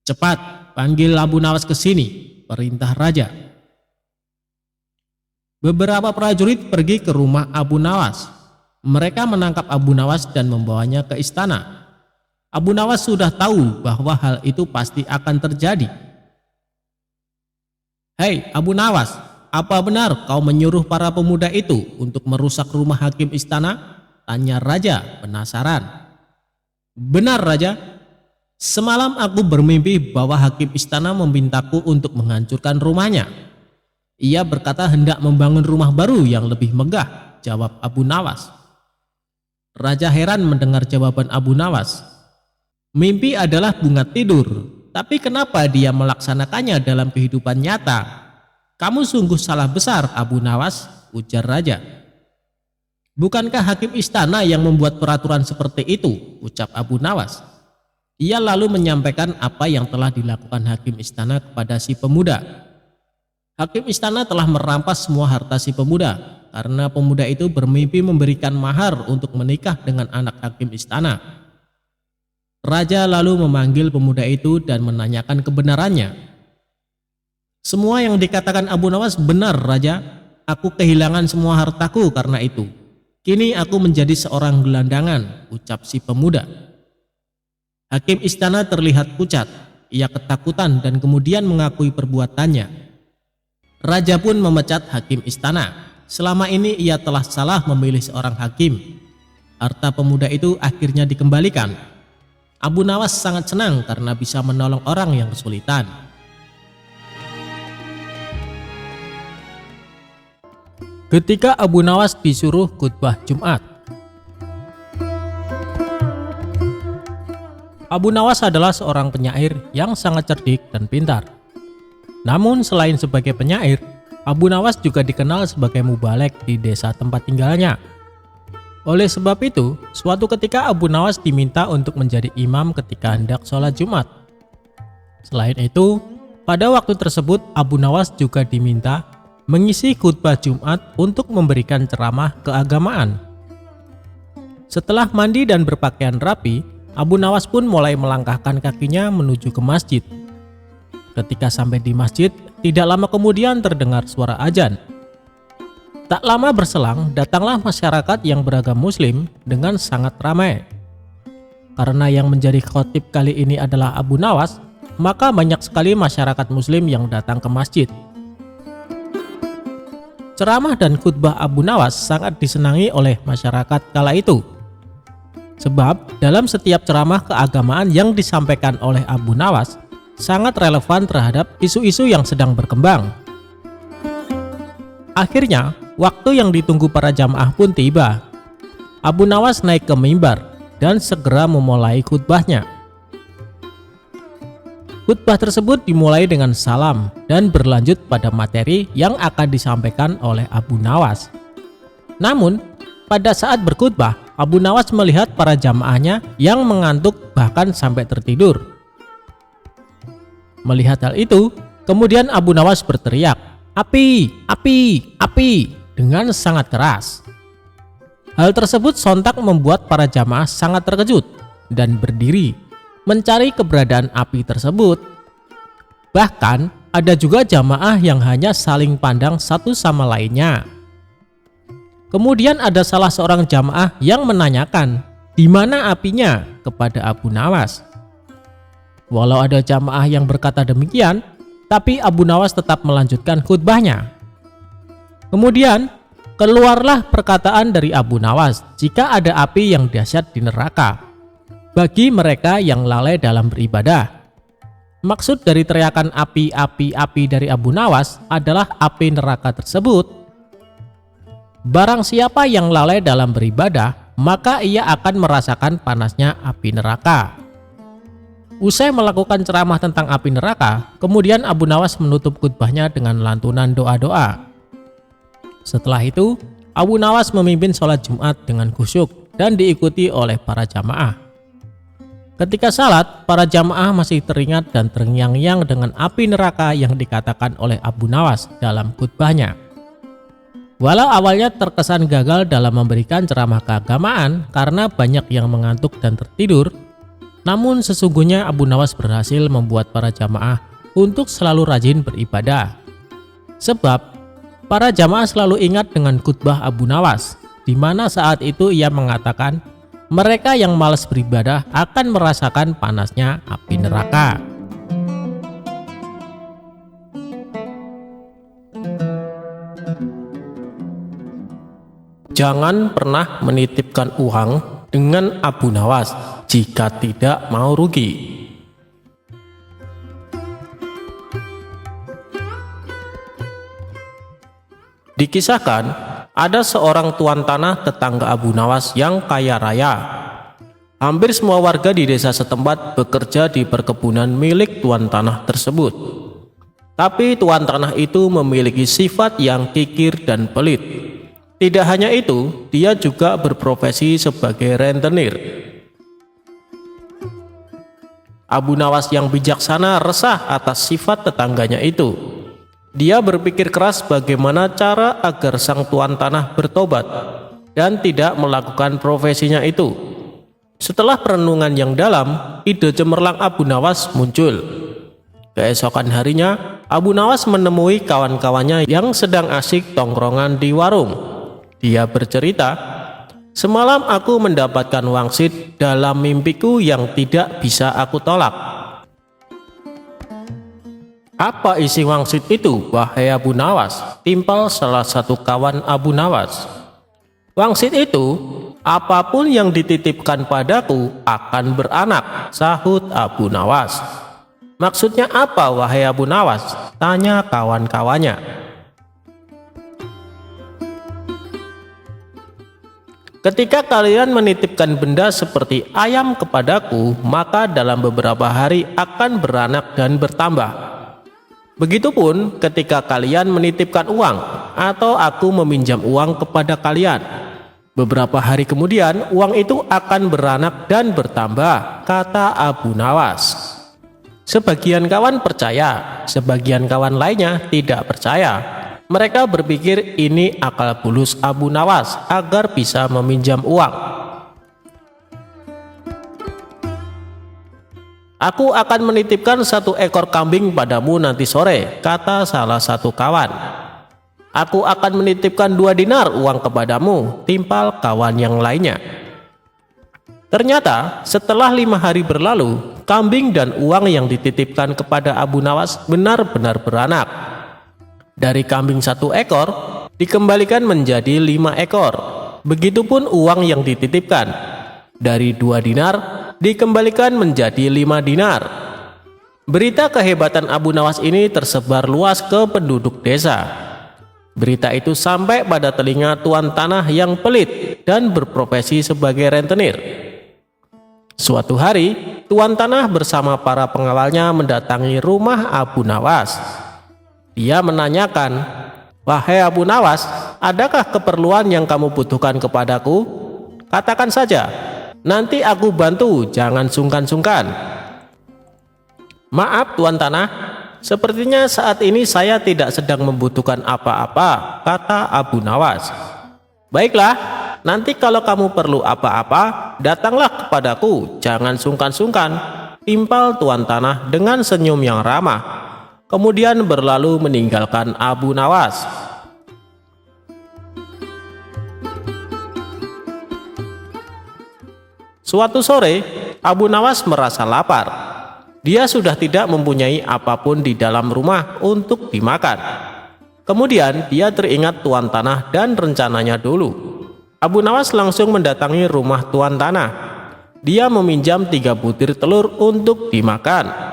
Speaker 2: Cepat, panggil Abu Nawas ke sini, perintah raja. Beberapa prajurit pergi ke rumah Abu Nawas. Mereka menangkap Abu Nawas dan membawanya ke istana. Abu Nawas sudah tahu bahwa hal itu pasti akan terjadi. Hei Abu Nawas, apa benar kau menyuruh para pemuda itu untuk merusak rumah hakim istana? Tanya raja penasaran. Benar raja, semalam aku bermimpi bahwa hakim istana memintaku untuk menghancurkan rumahnya. Ia berkata hendak membangun rumah baru yang lebih megah, jawab Abu Nawas. Raja heran mendengar jawaban Abu Nawas. Mimpi adalah bunga tidur, tapi kenapa dia melaksanakannya dalam kehidupan nyata? Kamu sungguh salah besar Abu Nawas, ujar raja. Bukankah hakim istana yang membuat peraturan seperti itu, ucap Abu Nawas. Ia lalu menyampaikan apa yang telah dilakukan hakim istana kepada si pemuda. Hakim istana telah merampas semua harta si pemuda karena pemuda itu bermimpi memberikan mahar untuk menikah dengan anak hakim istana. Raja lalu memanggil pemuda itu dan menanyakan kebenarannya. Semua yang dikatakan Abu Nawas benar raja, aku kehilangan semua hartaku karena itu. Kini aku menjadi seorang gelandangan, ucap si pemuda. Hakim istana terlihat pucat, ia ketakutan dan kemudian mengakui perbuatannya. Raja pun memecat hakim istana. Selama ini ia telah salah memilih seorang hakim. Harta pemuda itu akhirnya dikembalikan. Abu Nawas sangat senang karena bisa menolong orang yang kesulitan. Ketika Abu Nawas disuruh khutbah Jumat. Abu Nawas adalah seorang penyair yang sangat cerdik dan pintar. Namun selain sebagai penyair, Abu Nawas juga dikenal sebagai mubalek di desa tempat tinggalnya. Oleh sebab itu, suatu ketika Abu Nawas diminta untuk menjadi imam ketika hendak sholat Jumat. Selain itu, pada waktu tersebut Abu Nawas juga diminta mengisi khutbah Jumat untuk memberikan ceramah keagamaan. Setelah mandi dan berpakaian rapi, Abu Nawas pun mulai melangkahkan kakinya menuju ke masjid. Ketika sampai di masjid, tidak lama kemudian terdengar suara azan. Tak lama berselang, datanglah masyarakat yang beragam Muslim dengan sangat ramai. Karena yang menjadi khotib kali ini adalah Abu Nawas, maka banyak sekali masyarakat Muslim yang datang ke masjid. Ceramah dan khutbah Abu Nawas sangat disenangi oleh masyarakat kala itu. Sebab dalam setiap ceramah keagamaan yang disampaikan oleh Abu Nawas sangat relevan terhadap isu-isu yang sedang berkembang. Akhirnya, waktu yang ditunggu para jamaah pun tiba. Abu Nawas naik ke mimbar dan segera memulai khutbahnya. Khutbah tersebut dimulai dengan salam dan berlanjut pada materi yang akan disampaikan oleh Abu Nawas. Namun, pada saat berkhutbah, Abu Nawas melihat para jamaahnya yang mengantuk bahkan sampai tertidur. Melihat hal itu, kemudian Abu Nawas berteriak, "Api, api, api!" dengan sangat keras. Hal tersebut sontak membuat para jamaah sangat terkejut dan berdiri mencari keberadaan api tersebut. Bahkan ada juga jamaah yang hanya saling pandang satu sama lainnya. Kemudian ada salah seorang jamaah yang menanyakan, "Di mana apinya?" kepada Abu Nawas. Walau ada jamaah yang berkata demikian, tapi Abu Nawas tetap melanjutkan khutbahnya. Kemudian keluarlah perkataan dari Abu Nawas, jika ada api yang dahsyat di neraka bagi mereka yang lalai dalam beribadah. Maksud dari teriakan api, api, api dari Abu Nawas adalah api neraka tersebut. Barang siapa yang lalai dalam beribadah, maka ia akan merasakan panasnya api neraka. Usai melakukan ceramah tentang api neraka, kemudian Abu Nawas menutup khutbahnya dengan lantunan doa-doa. Setelah itu, Abu Nawas memimpin sholat Jumat dengan khusyuk dan diikuti oleh para jamaah. Ketika salat, para jamaah masih teringat dan terngiang-ngiang dengan api neraka yang dikatakan oleh Abu Nawas dalam khutbahnya. Walau awalnya terkesan gagal dalam memberikan ceramah keagamaan karena banyak yang mengantuk dan tertidur, namun sesungguhnya Abu Nawas berhasil membuat para jamaah untuk selalu rajin beribadah. Sebab para jamaah selalu ingat dengan khutbah Abu Nawas, di mana saat itu ia mengatakan mereka yang malas beribadah akan merasakan panasnya api neraka.
Speaker 1: Jangan pernah menitipkan uang dengan Abu Nawas jika tidak mau rugi. Dikisahkan, ada seorang tuan tanah tetangga Abu Nawas yang kaya raya. Hampir semua warga di desa setempat bekerja di perkebunan milik tuan tanah tersebut. Tapi tuan tanah itu memiliki sifat yang kikir dan pelit. Tidak hanya itu, dia juga berprofesi sebagai rentenir. Abu Nawas yang bijaksana resah atas sifat tetangganya itu. Dia berpikir keras bagaimana cara agar sang tuan tanah bertobat dan tidak melakukan profesinya itu. Setelah perenungan yang dalam, ide cemerlang Abu Nawas muncul. Keesokan harinya, Abu Nawas menemui kawan-kawannya yang sedang asyik tongkrongan di warung. Dia bercerita, "Semalam aku mendapatkan wangsit dalam mimpiku yang tidak bisa aku tolak." "Apa isi wangsit itu, wahai Abu Nawas?" timpal salah satu kawan Abu Nawas. "Wangsit itu, apapun yang dititipkan padaku akan beranak," sahut Abu Nawas. "Maksudnya apa, wahai Abu Nawas?" tanya kawan-kawannya. "Ketika kalian menitipkan benda seperti ayam kepadaku, maka dalam beberapa hari akan beranak dan bertambah. Begitupun ketika kalian menitipkan uang atau aku meminjam uang kepada kalian. Beberapa hari kemudian uang itu akan beranak dan bertambah," kata Abu Nawas. Sebagian kawan percaya, sebagian kawan lainnya tidak percaya. Mereka berpikir ini akal bulus Abu Nawas agar bisa meminjam uang. "Aku akan menitipkan 1 ekor kambing padamu nanti sore," kata salah satu kawan. "Aku akan menitipkan 2 dinar uang kepadamu," timpal kawan yang lainnya. Ternyata setelah 5 hari berlalu, kambing dan uang yang dititipkan kepada Abu Nawas benar-benar beranak. Dari kambing 1 ekor dikembalikan menjadi 5 ekor. Begitupun uang yang dititipkan. Dari 2 dinar dikembalikan menjadi 5 dinar. Berita kehebatan Abu Nawas ini tersebar luas ke penduduk desa. Berita itu sampai pada telinga tuan tanah yang pelit dan berprofesi sebagai rentenir. Suatu hari, tuan tanah bersama para pengawalnya mendatangi rumah Abu Nawas. Dia menanyakan, "Wahai Abu Nawas, adakah keperluan yang kamu butuhkan kepadaku? Katakan saja, nanti aku bantu, jangan sungkan-sungkan." "Maaf tuan tanah, sepertinya saat ini saya tidak sedang membutuhkan apa-apa," kata Abu Nawas. "Baiklah, nanti kalau kamu perlu apa-apa, datanglah kepadaku, jangan sungkan-sungkan," timpal tuan tanah dengan senyum yang ramah. Kemudian berlalu meninggalkan Abu Nawas. Suatu sore, Abu Nawas merasa lapar. Dia sudah tidak mempunyai apapun di dalam rumah untuk dimakan. Kemudian dia teringat tuan tanah dan rencananya dulu. Abu Nawas langsung mendatangi rumah tuan tanah. Dia meminjam 3 butir telur untuk dimakan.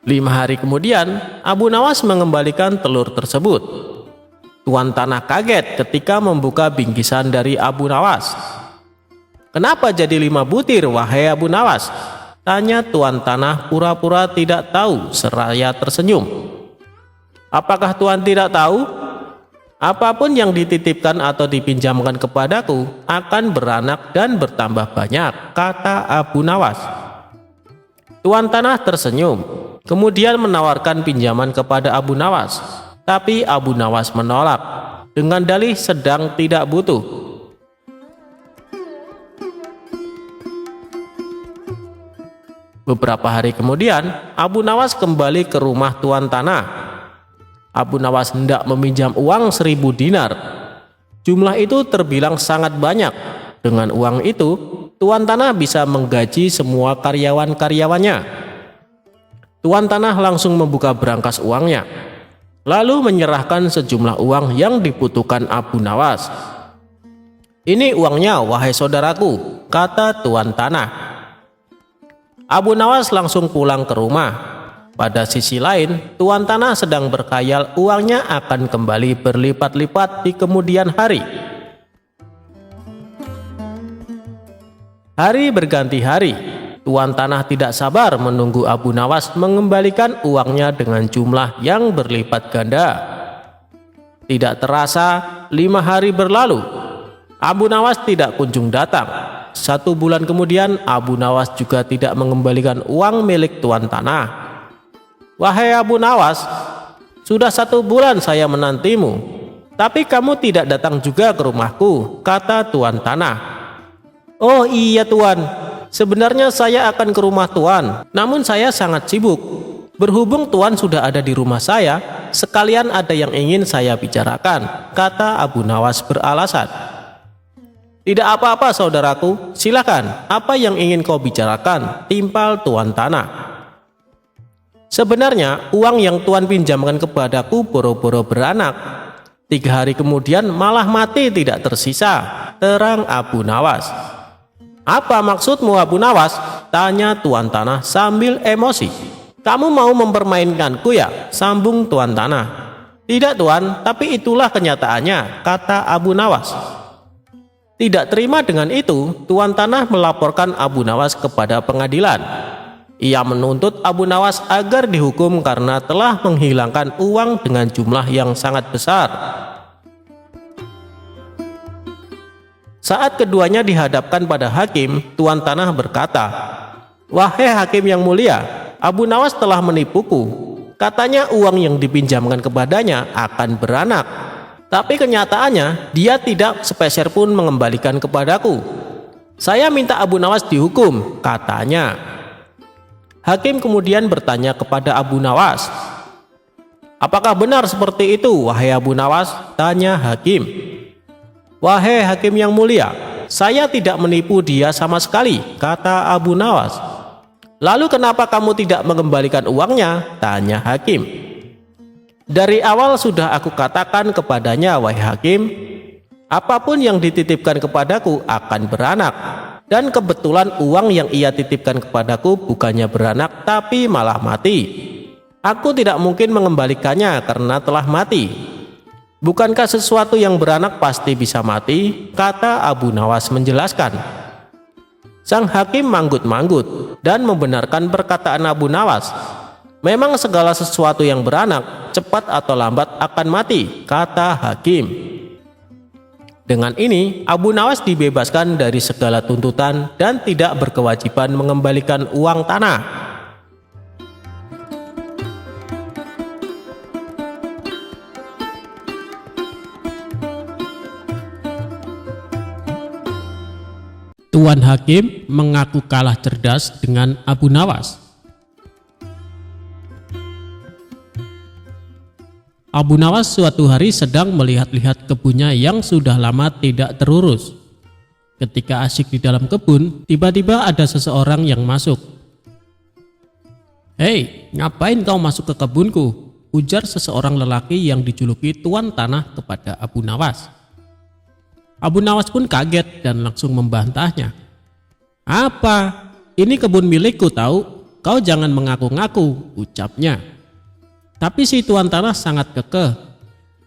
Speaker 1: 5 hari kemudian, Abu Nawas mengembalikan telur tersebut. Tuan tanah kaget ketika membuka bingkisan dari Abu Nawas. "Kenapa jadi 5 butir, wahai Abu Nawas?" tanya tuan tanah pura-pura tidak tahu seraya tersenyum. "Apakah tuan tidak tahu? Apapun yang dititipkan atau dipinjamkan kepadaku akan beranak dan bertambah banyak," kata Abu Nawas. Tuan tanah tersenyum, kemudian menawarkan pinjaman kepada Abu Nawas. Tapi Abu Nawas menolak dengan dalih sedang tidak butuh. Beberapa hari kemudian, Abu Nawas kembali ke rumah tuan tanah. Abu Nawas hendak meminjam uang 1000 dinar. Jumlah itu terbilang sangat banyak. Dengan uang itu, tuan tanah bisa menggaji semua karyawan-karyawannya. Tuan tanah langsung membuka berangkas uangnya, lalu menyerahkan sejumlah uang yang dibutuhkan Abu Nawas. "Ini uangnya, wahai saudaraku," kata tuan tanah. Abu Nawas langsung pulang ke rumah. Pada sisi lain, tuan tanah sedang berkhayal uangnya akan kembali berlipat-lipat di kemudian hari. Hari berganti hari. Tuan tanah tidak sabar menunggu Abu Nawas mengembalikan uangnya dengan jumlah yang berlipat ganda. Tidak terasa, 5 hari berlalu. Abu Nawas tidak kunjung datang. 1 bulan kemudian, Abu Nawas juga tidak mengembalikan uang milik tuan tanah. "Wahai Abu Nawas, sudah 1 bulan saya menantimu, tapi kamu tidak datang juga ke rumahku," kata tuan tanah. "Oh iya tuan, sebenarnya saya akan ke rumah tuan, namun saya sangat sibuk. Berhubung tuan sudah ada di rumah saya, sekalian ada yang ingin saya bicarakan," kata Abu Nawas beralasan. "Tidak apa-apa saudaraku, silakan, apa yang ingin kau bicarakan?" timpal tuan tanah. "Sebenarnya uang yang tuan pinjamkan kepadaku boro-boro beranak. 3 hari kemudian malah mati tidak tersisa," terang Abu Nawas. "Apa maksudmu Abu Nawas?" tanya tuan tanah sambil emosi. "Kamu mau mempermainkanku ya?" sambung tuan tanah. "Tidak tuan, tapi itulah kenyataannya," kata Abu Nawas. Tidak terima dengan itu, tuan tanah melaporkan Abu Nawas kepada pengadilan. Ia menuntut Abu Nawas agar dihukum karena telah menghilangkan uang dengan jumlah yang sangat besar. Saat keduanya dihadapkan pada hakim, tuan tanah berkata, "Wahai hakim yang mulia, Abu Nawas telah menipuku. Katanya uang yang dipinjamkan kepadanya akan beranak. Tapi kenyataannya dia tidak sepeser pun mengembalikan kepadaku. Saya minta Abu Nawas dihukum," katanya. Hakim kemudian bertanya kepada Abu Nawas, "Apakah benar seperti itu, wahai Abu Nawas?" tanya hakim. "Wahai hakim yang mulia, saya tidak menipu dia sama sekali," kata Abu Nawas. "Lalu kenapa kamu tidak mengembalikan uangnya?" tanya hakim. "Dari awal sudah aku katakan kepadanya, wahai hakim, apapun yang dititipkan kepadaku akan beranak. Dan kebetulan uang yang ia titipkan kepadaku bukannya beranak tapi malah mati. Aku tidak mungkin mengembalikannya karena telah mati. Bukankah sesuatu yang beranak pasti bisa mati?" kata Abu Nawas menjelaskan. Sang hakim manggut-manggut dan membenarkan perkataan Abu Nawas. "Memang segala sesuatu yang beranak cepat atau lambat akan mati," kata hakim. Dengan ini, Abu Nawas dibebaskan dari segala tuntutan dan tidak berkewajiban mengembalikan uang tanah.
Speaker 2: Tuan hakim mengaku kalah cerdas dengan Abu Nawas. Abu Nawas suatu hari sedang melihat-lihat kebunnya yang sudah lama tidak terurus. Ketika asyik di dalam kebun, tiba-tiba ada seseorang yang masuk. "Hei, ngapain kau masuk ke kebunku?" ujar seseorang lelaki yang dijuluki tuan tanah kepada Abu Nawas. Abu Nawas pun kaget dan langsung membantahnya. "Apa? Ini kebun milikku tahu, kau jangan mengaku-ngaku," ucapnya. Tapi si tuan tanah sangat kekeh.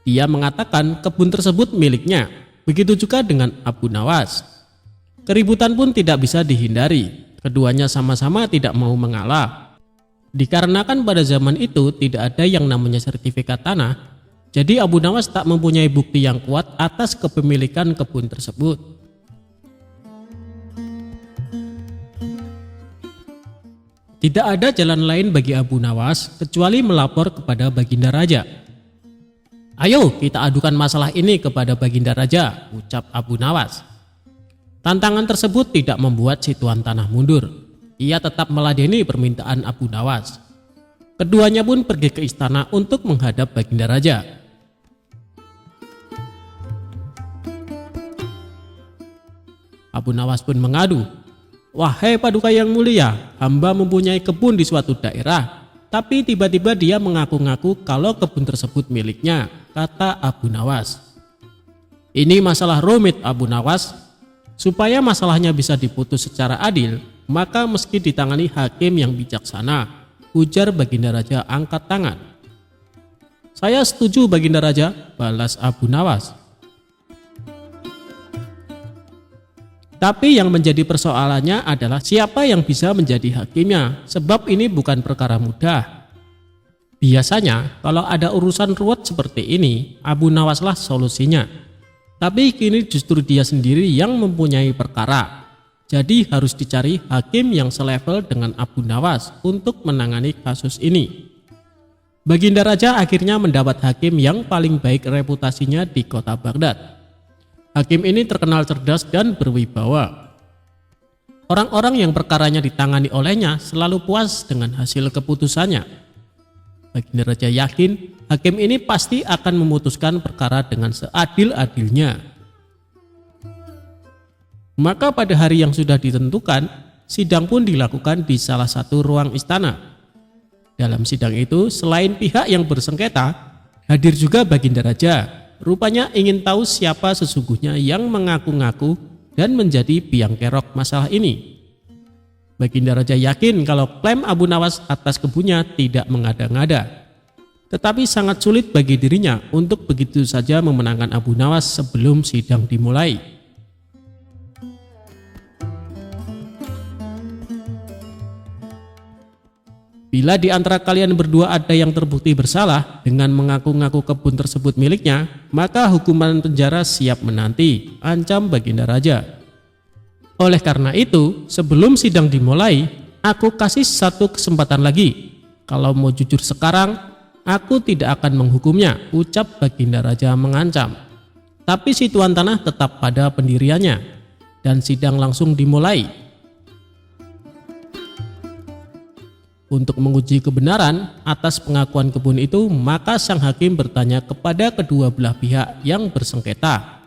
Speaker 2: Dia mengatakan kebun tersebut miliknya. Begitu juga dengan Abu Nawas. Keributan pun tidak bisa dihindari. Keduanya sama-sama tidak mau mengalah. Dikarenakan pada zaman itu tidak ada yang namanya sertifikat tanah, jadi Abu Nawas tak mempunyai bukti yang kuat atas kepemilikan kebun tersebut. Tidak ada jalan lain bagi Abu Nawas kecuali melapor kepada Baginda Raja. "Ayo kita adukan masalah ini kepada Baginda Raja," ucap Abu Nawas. Tantangan tersebut tidak membuat si Tuan Tanah mundur. Ia tetap meladeni permintaan Abu Nawas. Keduanya pun pergi ke istana untuk menghadap Baginda Raja. Abu Nawas pun mengadu, "Wahai Paduka yang mulia, hamba mempunyai kebun di suatu daerah, tapi tiba-tiba dia mengaku-ngaku kalau kebun tersebut miliknya," kata Abu Nawas. "Ini masalah rumit, Abu Nawas. Supaya masalahnya bisa diputus secara adil, maka meski ditangani hakim yang bijaksana," ujar Baginda Raja angkat tangan. "Saya setuju Baginda Raja," balas Abu Nawas. Tapi yang menjadi persoalannya adalah siapa yang bisa menjadi hakimnya, sebab ini bukan perkara mudah. Biasanya kalau ada urusan ruwet seperti ini, Abu Nawaslah solusinya. Tapi kini justru dia sendiri yang mempunyai perkara. Jadi harus dicari hakim yang selevel dengan Abu Nawas untuk menangani kasus ini. Baginda Raja akhirnya mendapat hakim yang paling baik reputasinya di kota Baghdad. Hakim ini terkenal cerdas dan berwibawa. Orang-orang yang perkaranya ditangani olehnya selalu puas dengan hasil keputusannya. Baginda Raja yakin hakim ini pasti akan memutuskan perkara dengan seadil-adilnya. Maka pada hari yang sudah ditentukan, sidang pun dilakukan di salah satu ruang istana. Dalam sidang itu, selain pihak yang bersengketa, hadir juga Baginda Raja. Rupanya ingin tahu siapa sesungguhnya yang mengaku-ngaku dan menjadi biang kerok masalah ini. Baginda Raja yakin kalau klaim Abu Nawas atas kebunnya tidak mengada-ngada. Tetapi sangat sulit bagi dirinya untuk begitu saja memenangkan Abu Nawas sebelum sidang dimulai. Bila di antara kalian berdua ada yang terbukti bersalah dengan mengaku-ngaku kebun tersebut miliknya, maka hukuman penjara siap menanti, ancam Baginda Raja. Oleh karena itu, sebelum sidang dimulai, aku kasih satu kesempatan lagi. Kalau mau jujur sekarang, aku tidak akan menghukumnya, ucap Baginda Raja mengancam. Tapi si Tuan Tanah tetap pada pendiriannya, dan sidang langsung dimulai. Untuk menguji kebenaran atas pengakuan kebun itu, maka sang hakim bertanya kepada kedua belah pihak yang bersengketa.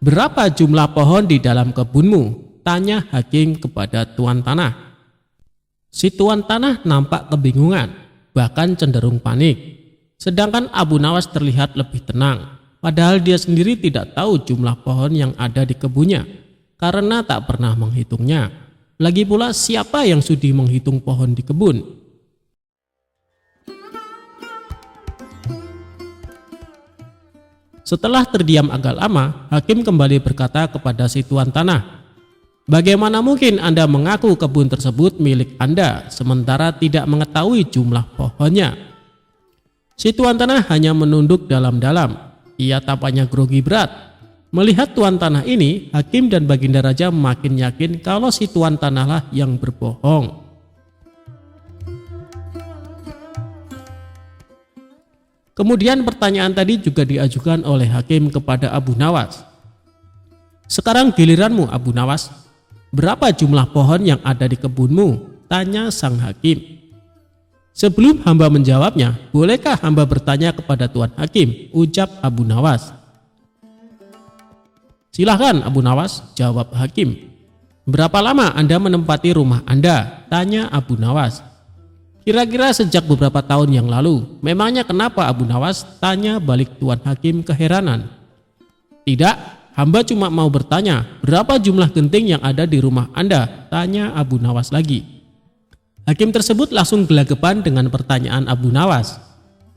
Speaker 2: "Berapa jumlah pohon di dalam kebunmu?" tanya hakim kepada Tuan Tanah. Si Tuan Tanah nampak kebingungan, bahkan cenderung panik. Sedangkan Abu Nawas terlihat lebih tenang, padahal dia sendiri tidak tahu jumlah pohon yang ada di kebunnya, karena tak pernah menghitungnya. Lagi pula siapa yang sudi menghitung pohon di kebun? Setelah terdiam agak lama, hakim kembali berkata kepada si Tuan Tanah, "Bagaimana mungkin Anda mengaku kebun tersebut milik Anda sementara tidak mengetahui jumlah pohonnya?" Si Tuan Tanah hanya menunduk dalam-dalam. Ia tampaknya grogi berat. Melihat Tuan Tanah ini, hakim dan Baginda Raja makin yakin kalau si Tuan Tanahlah yang berbohong. Kemudian pertanyaan tadi juga diajukan oleh hakim kepada Abu Nawas. "Sekarang giliranmu, Abu Nawas. Berapa jumlah pohon yang ada di kebunmu?" tanya sang hakim. "Sebelum hamba menjawabnya, bolehkah hamba bertanya kepada Tuan Hakim?" ucap Abu Nawas. "Silahkan Abu Nawas," jawab hakim. "Berapa lama Anda menempati rumah Anda?" tanya Abu Nawas. "Kira-kira sejak beberapa tahun yang lalu." "Memangnya kenapa Abu Nawas?" tanya balik Tuan Hakim keheranan. "Tidak, hamba cuma mau bertanya, berapa jumlah genting yang ada di rumah Anda?" tanya Abu Nawas lagi. Hakim tersebut langsung gelagapan dengan pertanyaan Abu Nawas.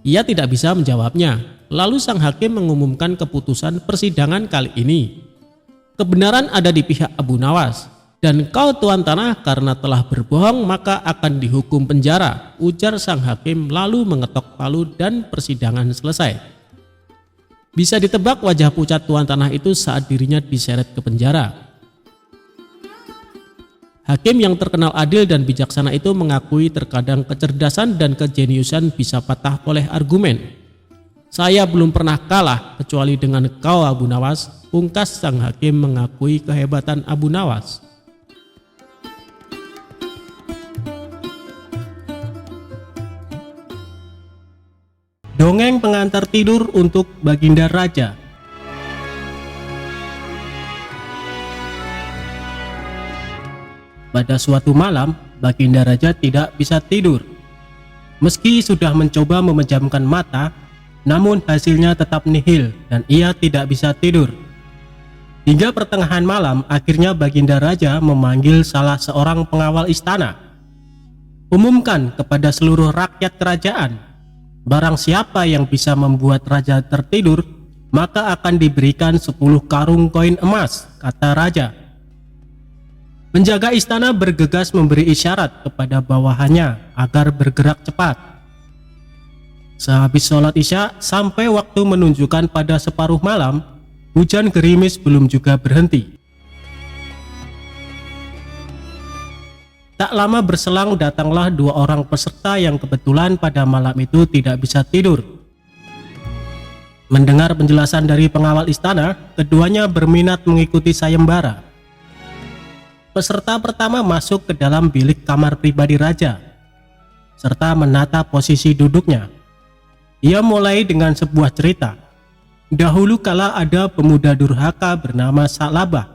Speaker 2: Ia tidak bisa menjawabnya. Lalu sang hakim mengumumkan keputusan persidangan kali ini. "Kebenaran ada di pihak Abu Nawas, dan kau Tuan Tanah karena telah berbohong maka akan dihukum penjara," ujar sang hakim lalu mengetok palu dan persidangan selesai. Bisa ditebak wajah pucat Tuan Tanah itu saat dirinya diseret ke penjara. Hakim yang terkenal adil dan bijaksana itu mengakui terkadang kecerdasan dan kejeniusan bisa patah oleh argumen. "Saya belum pernah kalah kecuali dengan kau, Abu Nawas," pungkas sang hakim mengakui kehebatan Abu Nawas. Dongeng pengantar tidur untuk Baginda Raja. Pada suatu malam, Baginda Raja tidak bisa tidur. Meski sudah mencoba memejamkan mata, namun hasilnya tetap nihil dan ia tidak bisa tidur. Hingga pertengahan malam, akhirnya Baginda Raja memanggil salah seorang pengawal istana. "Umumkan kepada seluruh rakyat kerajaan, barang siapa yang bisa membuat raja tertidur, maka akan diberikan 10 karung koin emas," kata raja. Penjaga istana bergegas memberi isyarat kepada bawahannya agar bergerak cepat. Sehabis sholat isya sampai waktu menunjukkan pada separuh malam, hujan gerimis belum juga berhenti. Tak lama berselang datanglah 2 orang peserta yang kebetulan pada malam itu tidak bisa tidur. Mendengar penjelasan dari pengawal istana, keduanya berminat mengikuti sayembara. Peserta pertama masuk ke dalam bilik kamar pribadi raja, serta menata posisi duduknya. Ia mulai dengan sebuah cerita. Dahulu kala ada pemuda durhaka bernama Sa'labah.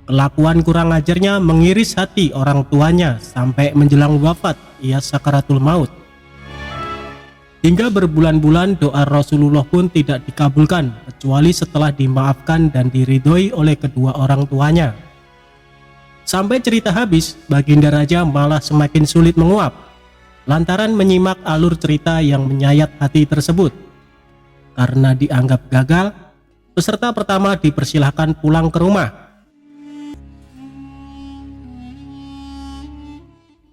Speaker 2: Kelakuan kurang ajarnya mengiris hati orang tuanya sampai menjelang wafat ia sakaratul maut. Hingga berbulan-bulan doa Rasulullah pun tidak dikabulkan kecuali setelah dimaafkan dan diridhoi oleh kedua orang tuanya. Sampai cerita habis, Baginda Raja malah semakin sulit menguap lantaran menyimak alur cerita yang menyayat hati tersebut. Karena dianggap gagal, peserta pertama dipersilahkan pulang ke rumah.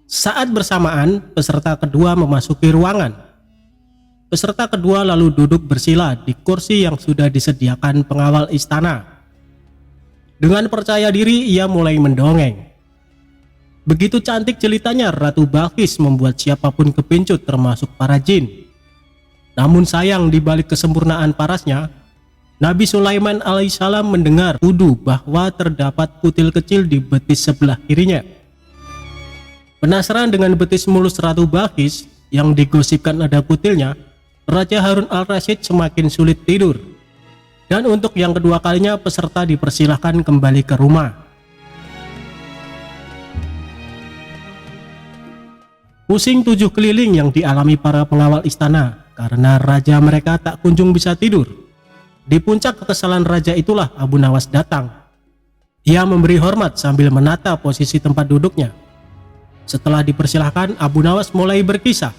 Speaker 2: Saat bersamaan, peserta kedua memasuki ruangan. Peserta kedua lalu duduk bersila di kursi yang sudah disediakan pengawal istana. Dengan percaya diri ia mulai mendongeng. Begitu cantik jelitanya Ratu Balqis membuat siapapun kepincut termasuk para jin. Namun sayang di balik kesempurnaan parasnya, Nabi Sulaiman alaihissalam mendengar tuduh bahwa terdapat kutil kecil di betis sebelah kirinya. Penasaran dengan betis mulus Ratu Balqis yang digosipkan ada kutilnya, Raja Harun al-Rasyid semakin sulit tidur. Dan untuk yang kedua kalinya peserta dipersilahkan kembali ke rumah. Pusing 7 keliling yang dialami para pengawal istana karena raja mereka tak kunjung bisa tidur. Di puncak kekesalan raja itulah Abu Nawas datang. Ia memberi hormat sambil menata posisi tempat duduknya. Setelah dipersilahkan, Abu Nawas mulai berkisah.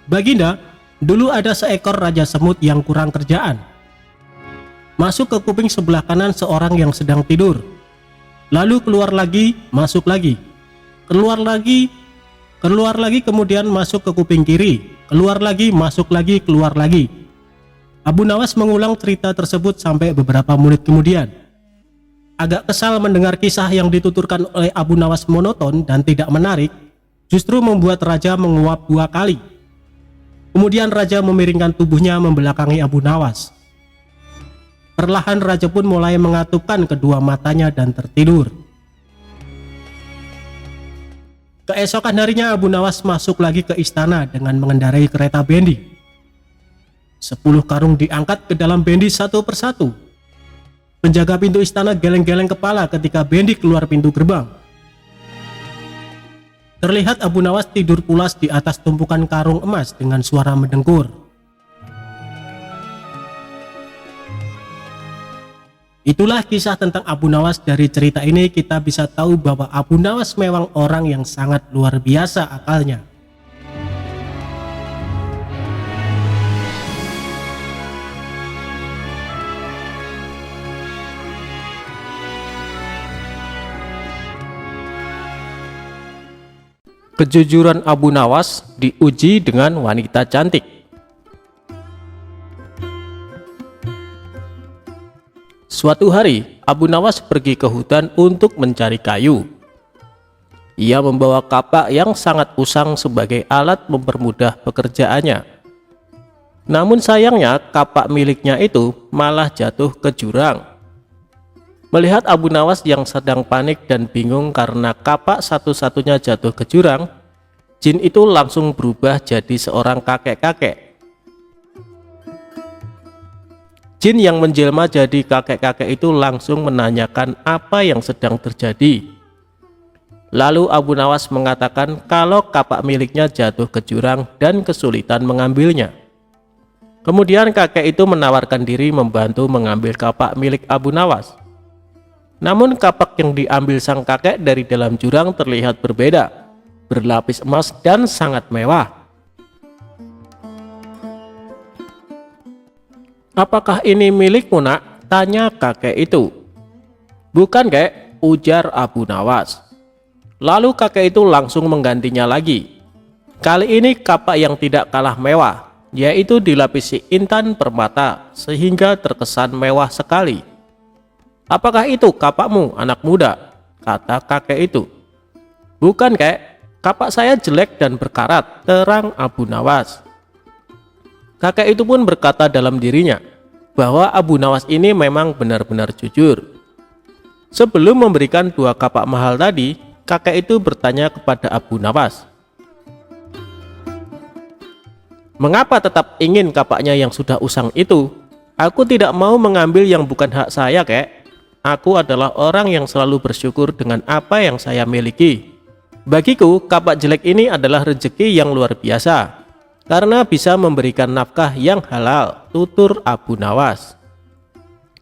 Speaker 2: "Baginda, dulu ada seekor raja semut yang kurang kerjaan. Masuk ke kuping sebelah kanan seorang yang sedang tidur. Lalu keluar lagi, masuk lagi. Keluar lagi, kemudian masuk ke kuping kiri. Keluar lagi, masuk lagi, keluar lagi." Abu Nawas mengulang cerita tersebut sampai beberapa menit kemudian. Agak kesal mendengar kisah yang dituturkan oleh Abu Nawas monoton dan tidak menarik, justru membuat raja menguap 2 kali. Kemudian raja memiringkan tubuhnya membelakangi Abu Nawas. Perlahan raja pun mulai mengatupkan kedua matanya dan tertidur. Keesokan harinya Abu Nawas masuk lagi ke istana dengan mengendarai kereta bendi. 10 karung diangkat ke dalam bendi satu persatu. Penjaga pintu istana geleng-geleng kepala ketika bendi keluar pintu gerbang. Terlihat Abu Nawas tidur pulas di atas tumpukan karung emas dengan suara mendengkur. Itulah kisah tentang Abu Nawas. Dari cerita ini kita bisa tahu bahwa Abu Nawas memang orang yang sangat luar biasa akalnya.
Speaker 1: Kejujuran Abu Nawas diuji dengan wanita cantik. Suatu hari, Abu Nawas pergi ke hutan untuk mencari kayu. Ia membawa kapak yang sangat usang sebagai alat mempermudah pekerjaannya. Namun sayangnya kapak miliknya itu malah jatuh ke jurang. Melihat Abu Nawas yang sedang panik dan bingung karena kapak satu-satunya jatuh ke jurang, jin itu langsung berubah jadi seorang kakek-kakek. Jin yang menjelma jadi kakek-kakek itu langsung menanyakan apa yang sedang terjadi. Lalu Abu Nawas mengatakan kalau kapak miliknya jatuh ke jurang dan kesulitan mengambilnya. Kemudian kakek itu menawarkan diri membantu mengambil kapak milik Abu Nawas. Namun kapak yang diambil sang kakek dari dalam jurang terlihat berbeda, berlapis emas dan sangat mewah. "Apakah ini milikmu, nak?" tanya kakek itu. "Bukan, kek," ujar Abu Nawas. Lalu kakek itu langsung menggantinya lagi. Kali ini kapak yang tidak kalah mewah, yaitu dilapisi intan permata sehingga terkesan mewah sekali. "Apakah itu kapakmu, anak muda?" kata kakek itu. "Bukan, kek, kapak saya jelek dan berkarat," terang Abu Nawas. Kakek itu pun berkata dalam dirinya bahwa Abu Nawas ini memang benar-benar jujur. Sebelum memberikan 2 kapak mahal tadi, kakek itu bertanya kepada Abu Nawas, "Mengapa tetap ingin kapaknya yang sudah usang itu? Aku tidak mau mengambil yang bukan hak saya, kek. Aku adalah orang yang selalu bersyukur dengan apa yang saya miliki. Bagiku, kapak jelek ini adalah rezeki yang luar biasa, karena bisa memberikan nafkah yang halal," tutur Abu Nawas.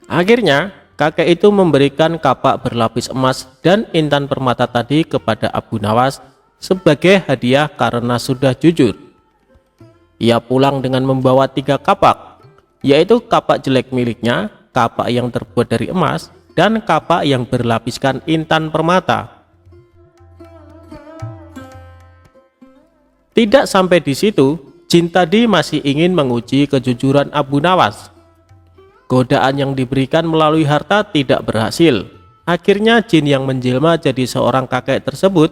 Speaker 1: Akhirnya, kakek itu memberikan kapak berlapis emas dan intan permata tadi kepada Abu Nawas sebagai hadiah karena sudah jujur. Ia pulang dengan membawa 3 kapak, yaitu kapak jelek miliknya, kapak yang terbuat dari emas, dan kapak yang berlapiskan intan permata. Tidak sampai di situ, jin tadi masih ingin menguji kejujuran Abu Nawas. Godaan yang diberikan melalui harta tidak berhasil. Akhirnya jin yang menjelma jadi seorang kakek tersebut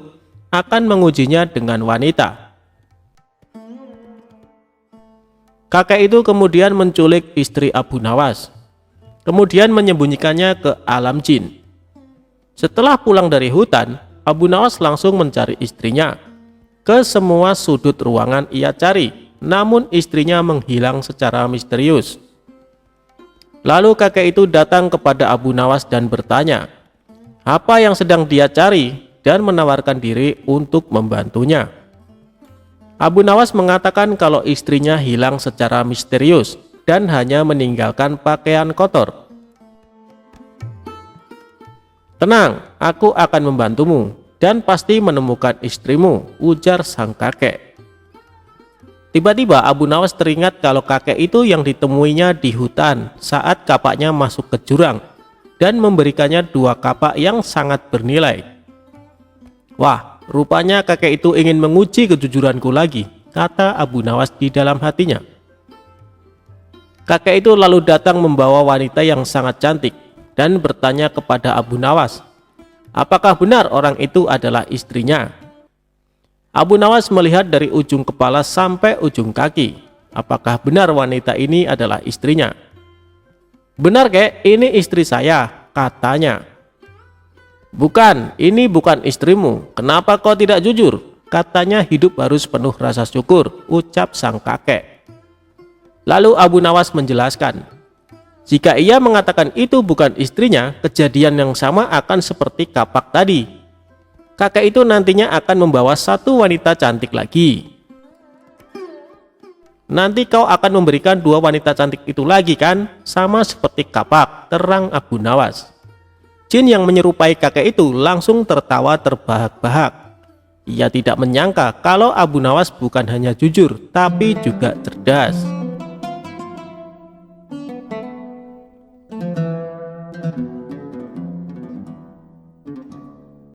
Speaker 1: akan mengujinya dengan wanita. Kakek itu kemudian menculik istri Abu Nawas, kemudian menyembunyikannya ke alam jin. Setelah pulang dari hutan, Abu Nawas langsung mencari istrinya. Ke semua sudut ruangan ia cari, namun istrinya menghilang secara misterius. Lalu kakek itu datang kepada Abu Nawas dan bertanya apa yang sedang dia cari dan menawarkan diri untuk membantunya. Abu Nawas mengatakan kalau istrinya hilang secara misterius dan hanya meninggalkan pakaian kotor. "Tenang, aku akan membantumu dan pasti menemukan istrimu," ujar sang kakek. Tiba-tiba Abu Nawas teringat kalau kakek itu yang ditemuinya di hutan saat kapaknya masuk ke jurang dan memberikannya 2 kapak yang sangat bernilai. "Wah, rupanya kakek itu ingin menguji kejujuranku lagi," kata Abu Nawas di dalam hatinya. Kakek itu lalu datang membawa wanita yang sangat cantik dan bertanya kepada Abu Nawas, apakah benar orang itu adalah istrinya. Abu Nawas melihat dari ujung kepala sampai ujung kaki. Apakah benar wanita ini adalah istrinya? "Benar, kek, ini istri saya," katanya. "Bukan, ini bukan istrimu. Kenapa kau tidak jujur?" Katanya, "Hidup harus penuh rasa syukur," ucap sang kakek. Lalu Abu Nawas menjelaskan, jika ia mengatakan itu bukan istrinya, kejadian yang sama akan seperti kapak tadi. Kakek itu nantinya akan membawa 1 wanita cantik lagi. "Nanti kau akan memberikan 2 wanita cantik itu lagi kan? Sama seperti kapak," terang Abu Nawas. Jin yang menyerupai kakek itu langsung tertawa terbahak-bahak. Ia tidak menyangka kalau Abu Nawas bukan hanya jujur, tapi juga cerdas.